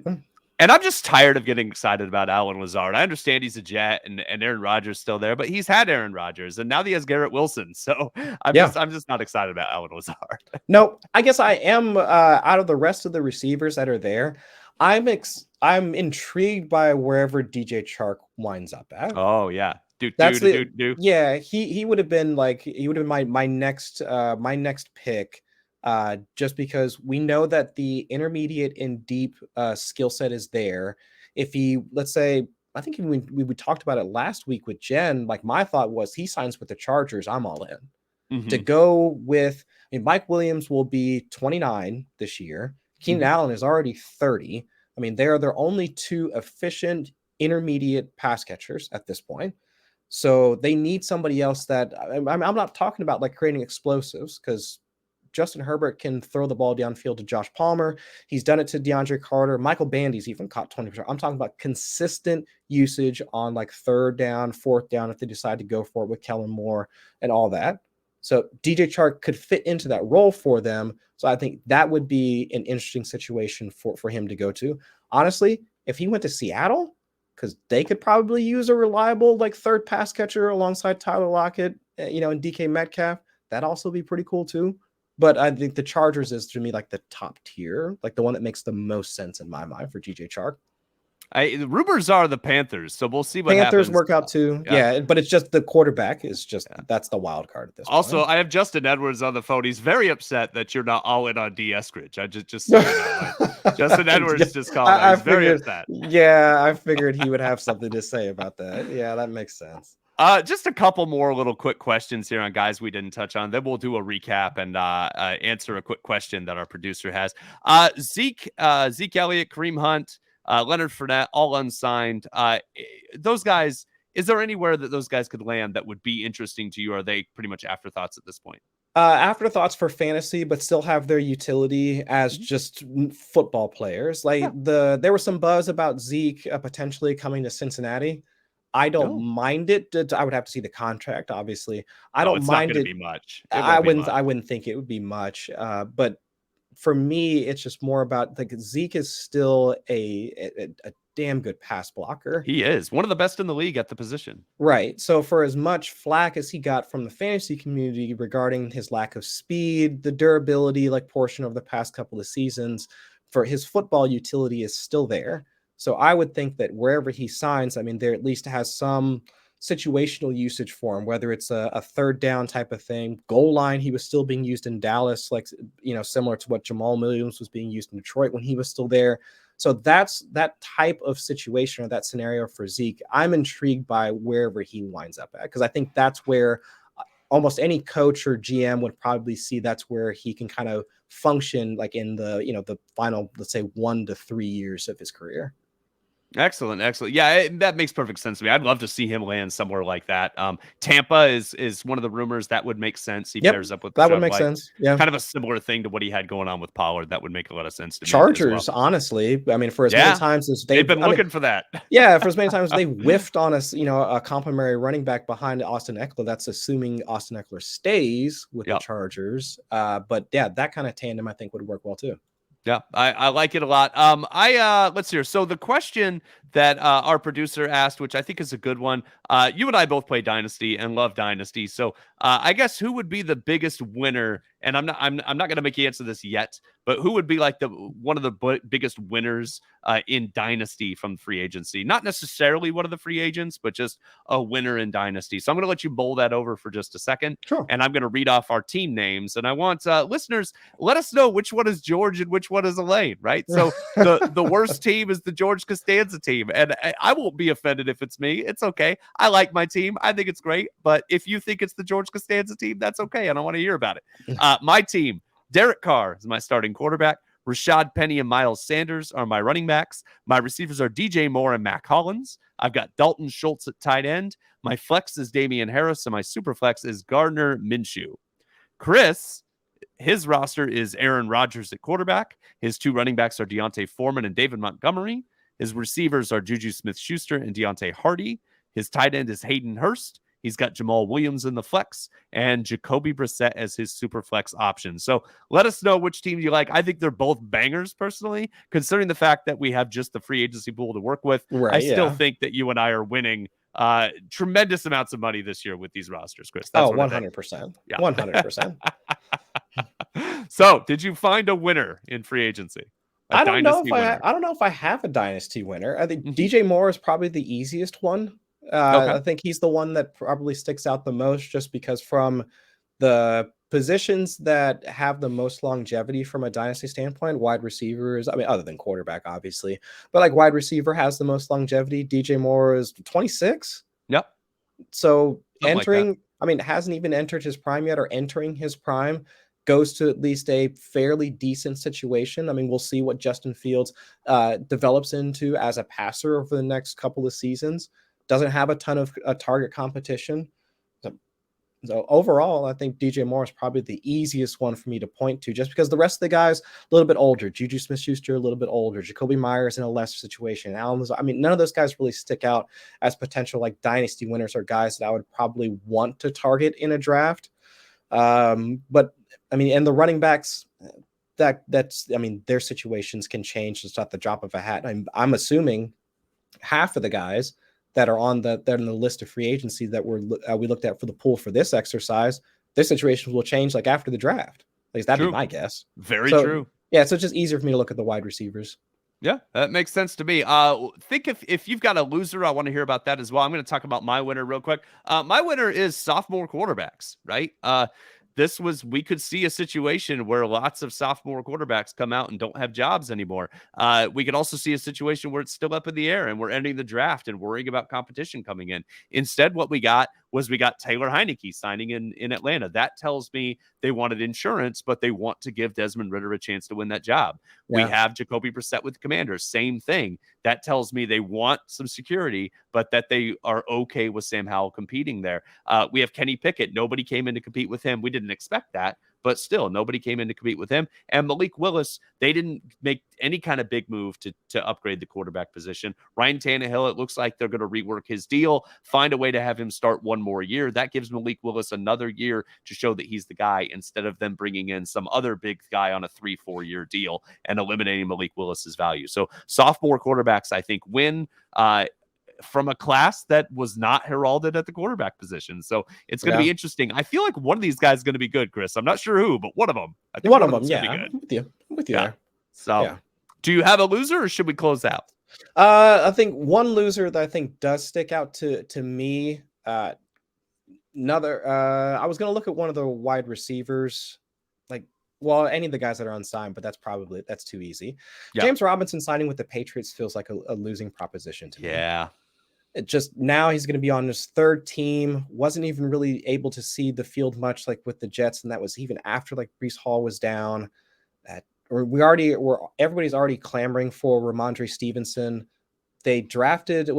S1: in. And I'm just tired of getting excited about Allen Lazard. I understand he's a Jet and Aaron Rodgers still there, but he's had Aaron Rodgers and now he has Garrett Wilson. So I'm just not excited about Allen Lazard.
S2: No, I guess I am out of the rest of the receivers that are there. I'm intrigued by wherever DJ Chark winds up at.
S1: Oh yeah.
S2: Yeah, he would have been my next pick. Just because we know that the intermediate and deep skill set is there. If he, let's say, I think we talked about it last week with Jen, like my thought was he signs with the Chargers, I'm all in. Mm-hmm. To go with, Mike Williams will be 29 this year. Keenan Allen is already 30. They are their only two efficient intermediate pass catchers at this point. So they need somebody else that I'm not talking about like creating explosives because Justin Herbert can throw the ball downfield to Josh Palmer. He's done it to DeAndre Carter. Michael Bandy's even caught 20%. I'm talking about consistent usage on like third down, fourth down, if they decide to go for it with Kellen Moore and all that. So DJ Chark could fit into that role for them. So I think that would be an interesting situation for him to go to. Honestly, if he went to Seattle, because they could probably use a reliable like third pass catcher alongside Tyler Lockett, and DK Metcalf, that'd also be pretty cool too. But I think the Chargers is to me like the top tier, like the one that makes the most sense in my mind for DJ Chark.
S1: The rumors are the Panthers, so we'll see what
S2: Panthers
S1: happens.
S2: work out too. Yeah, but it's just the quarterback is just that's the wild card at this point.
S1: Also, I have Justin Edwards on the phone. He's very upset that you're not all in on D. Eskridge. I just Justin Edwards just called out. He's very upset.
S2: Yeah, I figured he would have something to say about that. Yeah, that makes sense.
S1: Just a couple more little quick questions here on guys we didn't touch on. Then we'll do a recap and answer a quick question that our producer has. Zeke Elliott, Kareem Hunt, Leonard Fournette, all unsigned. Those guys, is there anywhere that those guys could land that would be interesting to you? Or are they pretty much afterthoughts at this point?
S2: Afterthoughts for fantasy, but still have their utility as just football players. There was some buzz about Zeke potentially coming to Cincinnati. I don't mind it. I would have to see the contract, obviously. I don't mind it.
S1: Be much.
S2: I wouldn't think it would be much. But for me, it's just more about like Zeke is still a damn good pass blocker.
S1: He is one of the best in the league at the position.
S2: Right. So for as much flack as he got from the fantasy community regarding his lack of speed, the durability, like portion of the past couple of seasons, for his football utility is still there. So I would think that wherever he signs, there at least has some situational usage for him, whether it's a third down type of thing, goal line. He was still being used in Dallas, like, similar to what Jamaal Williams was being used in Detroit when he was still there. So that's that type of situation or that scenario for Zeke. I'm intrigued by wherever he winds up at, because I think that's where almost any coach or GM would probably see that's where he can kind of function, like in the, the final, let's say 1 to 3 years of his career.
S1: Excellent. Yeah, that makes perfect sense to me. I'd love to see him land somewhere like that. Tampa is one of the rumors that would make sense. He pairs up with
S2: that would make sense. Yeah,
S1: kind of a similar thing to what he had going on with Pollard. That would make a lot of sense to me.
S2: Chargers, honestly, for as many times as
S1: they've been looking for that.
S2: Yeah, for as many times as they whiffed on a complimentary running back behind Austin Eckler. That's assuming Austin Eckler stays with the Chargers. But yeah, that kind of tandem I think would work well too.
S1: Yeah, I like it a lot. Let's hear. So the question that our producer asked, which I think is a good one. You and I both play Dynasty and love Dynasty. So I guess who would be the biggest winner? And I'm not going to make you answer this yet, but who would be like one of the biggest winners in Dynasty from free agency? Not necessarily one of the free agents, but just a winner in Dynasty. So I'm going to let you bowl that over for just a second.
S2: Sure.
S1: And I'm going to read off our team names. And I want listeners, let us know which one is George and which one is Elaine, right? So the worst team is the George Costanza team. And I won't be offended if it's me. It's okay. I like my team. I think it's great. But if you think it's the George Costanza team, that's okay. I don't want to hear about it. My team, Derek Carr is my starting quarterback. Rashaad Penny and Miles Sanders are my running backs. My receivers are DJ Moore and Mack Hollins. I've got Dalton Schultz at tight end. My flex is Damien Harris, and my super flex is Gardner Minshew. Chris, his roster is Aaron Rodgers at quarterback. His two running backs are Deonte Foreman and David Montgomery. His receivers are JuJu Smith-Schuster and Deonte Harty. His tight end is Hayden Hurst. He's got Jamaal Williams in the flex and Jakobi Brissett as his super flex option. So let us know which team you like. I think they're both bangers personally, considering the fact that we have just the free agency pool to work with.
S2: Right,
S1: I still think that you and I are winning tremendous amounts of money this year with these rosters, Chris.
S2: That's 100%. Yeah. 100%.
S1: So did you find a winner in free agency?
S2: I don't know if I have a dynasty winner. I think DJ Moore is probably the easiest one. I think he's the one that probably sticks out the most just because from the positions that have the most longevity from a dynasty standpoint, wide receivers, I mean, other than quarterback, obviously, but like wide receiver has the most longevity. DJ Moore is 26.
S1: Yep.
S2: So entering, I mean, hasn't even entered his prime yet or entering his prime goes to at least a fairly decent situation. I mean, we'll see what Justin Fields develops into as a passer over the next couple of seasons. Doesn't have a ton of target competition. So overall, I think DJ Moore is probably the easiest one for me to point to just because the rest of the guys a little bit older. JuJu Smith-Schuster a little bit older. Jacoby Myers in a lesser situation. I mean, none of those guys really stick out as potential like dynasty winners or guys that I would probably want to target in a draft. But I mean, and the running backs, that's I mean, their situations can change just at the drop of a hat. I'm assuming half of the guys that are on the list of free agency that we looked at for the pool for this exercise, their situations will change like after the draft. At least that'd be my guess.
S1: Very true.
S2: Yeah, so it's just easier for me to look at the wide receivers.
S1: Yeah, that makes sense to me. Think if you've got a loser, I want to hear about that as well. I'm going to talk about my winner real quick. My winner is sophomore quarterbacks, right? We could see a situation where lots of sophomore quarterbacks come out and don't have jobs anymore. We could also see a situation where it's still up in the air and we're ending the draft and worrying about competition coming in. Instead, what we got Taylor Heineke signing in Atlanta. That tells me they wanted insurance, but they want to give Desmond Ridder a chance to win that job. Yeah. We have Jacoby Brissett with the Commanders. Same thing. That tells me they want some security, but that they are okay with Sam Howell competing there. We have Kenny Pickett. Nobody came in to compete with him. We didn't expect that, but still nobody came in to compete with him. And Malik Willis, they didn't make any kind of big move to upgrade the quarterback position. Ryan Tannehill, it looks like they're going to rework his deal, find a way to have him start one more year. That gives Malik Willis another year to show that he's the guy instead of them bringing in some other big guy on a 3-4 year deal and eliminating Malik Willis's value. So sophomore quarterbacks, I think, win from a class that was not heralded at the quarterback position. So it's going to be interesting. I feel like one of these guys is going to be good, Chris. I'm not sure who, but one of them. I think
S2: one of them, yeah. I'm with you there. So
S1: do you have a loser or should we close out?
S2: I think one loser that I think does stick out to me. I was going to look at one of the wide receivers, any of the guys that are unsigned, but that's too easy. Yep. James Robinson signing with the Patriots feels like a losing proposition to me.
S1: Yeah.
S2: It just now he's going to be on his third team. Wasn't even really able to see the field much like with the Jets, and that was even after like Breece Hall was down. Everybody's already clamoring for Ramondre Stevenson. They drafted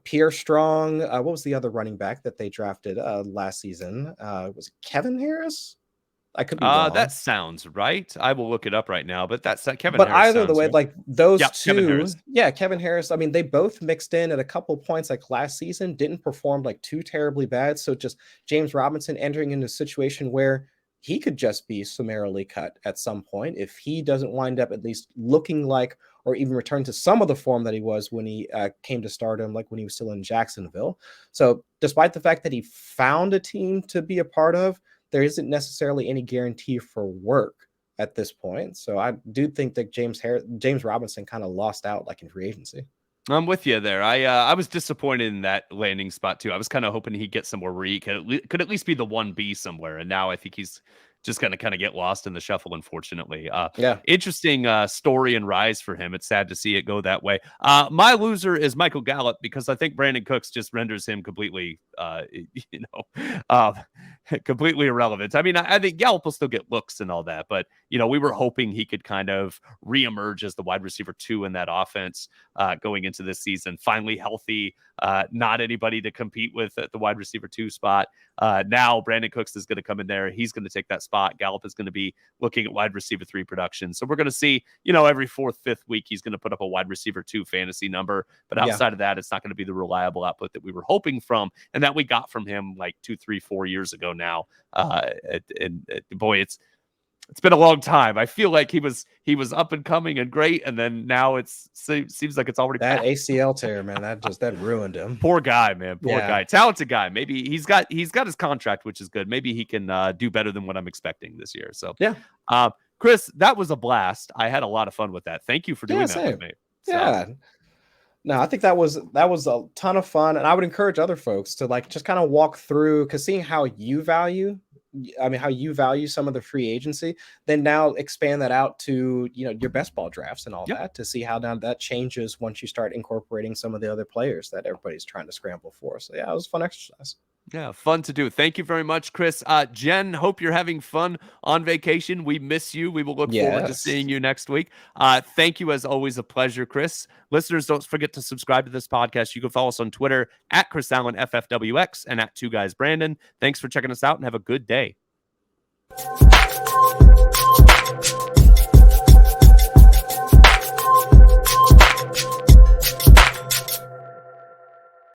S2: Pierre Strong. What was the other running back that they drafted last season? Was it Kevin Harris? I could be wrong.
S1: That sounds right. I will look it up right now, but that's Kevin
S2: Harris. But either the way,
S1: right.
S2: Like those two, Kevin Harris. I mean, they both mixed in at a couple points like last season, didn't perform like too terribly bad. So just James Robinson entering into a situation where he could just be summarily cut at some point if he doesn't wind up at least looking like, or even return to some of the form that he was when he came to stardom, like when he was still in Jacksonville. So despite the fact that he found a team to be a part of, there isn't necessarily any guarantee for work at this point. So I do think that James Robinson kind of lost out like in free agency.
S1: I'm with you there. I was disappointed in that landing spot too. I was kind of hoping he'd get somewhere where he could at least be the 1B somewhere. And now I think he's just going to kind of get lost in the shuffle, unfortunately. Interesting story and rise for him. It's sad to see it go that way. My loser is Michael Gallup, because I think Brandon Cooks just renders him completely, completely irrelevant. I mean, I think Gallup will still get looks and all that, but, we were hoping he could kind of reemerge as the wide receiver 2 in that offense going into this season. Finally healthy, not anybody to compete with at the wide receiver 2 spot. Now Brandon Cooks is going to come in there. He's going to take that spot. Gallup is going to be looking at wide receiver 3 production. So we're going to see, every 4th, 5th week, he's going to put up a wide receiver 2 fantasy number. But outside of that, it's not going to be the reliable output that we were hoping from and that we got from him like 2, 3, 4 years ago now. Boy, it's been a long time. I feel like he was up and coming and great, and then now seems like it's already
S2: that
S1: past.
S2: ACL tear, man. That ruined him.
S1: Poor guy, man. Poor guy. Talented guy. Maybe he's got his contract, which is good. Maybe he can do better than what I'm expecting this year. So Chris, that was a blast. I had a lot of fun with that. Thank you for doing that with me.
S2: Yeah. No, I think that was a ton of fun, and I would encourage other folks to just kind of walk through, because seeing how you value some of the free agency, then now expand that out to your best ball drafts and all that, to see how now that changes once you start incorporating some of the other players that everybody's trying to scramble for. So it was a fun exercise.
S1: Yeah, fun to do. Thank you very much, Chris. Jen, hope you're having fun on vacation. We miss you. We will look forward to seeing you next week. Thank you, as always, a pleasure, Chris. Listeners, don't forget to subscribe to this podcast. You can follow us on Twitter at Chris Allen FFWX and at 2 Guys Brandon. Thanks for checking us out, and have a good day.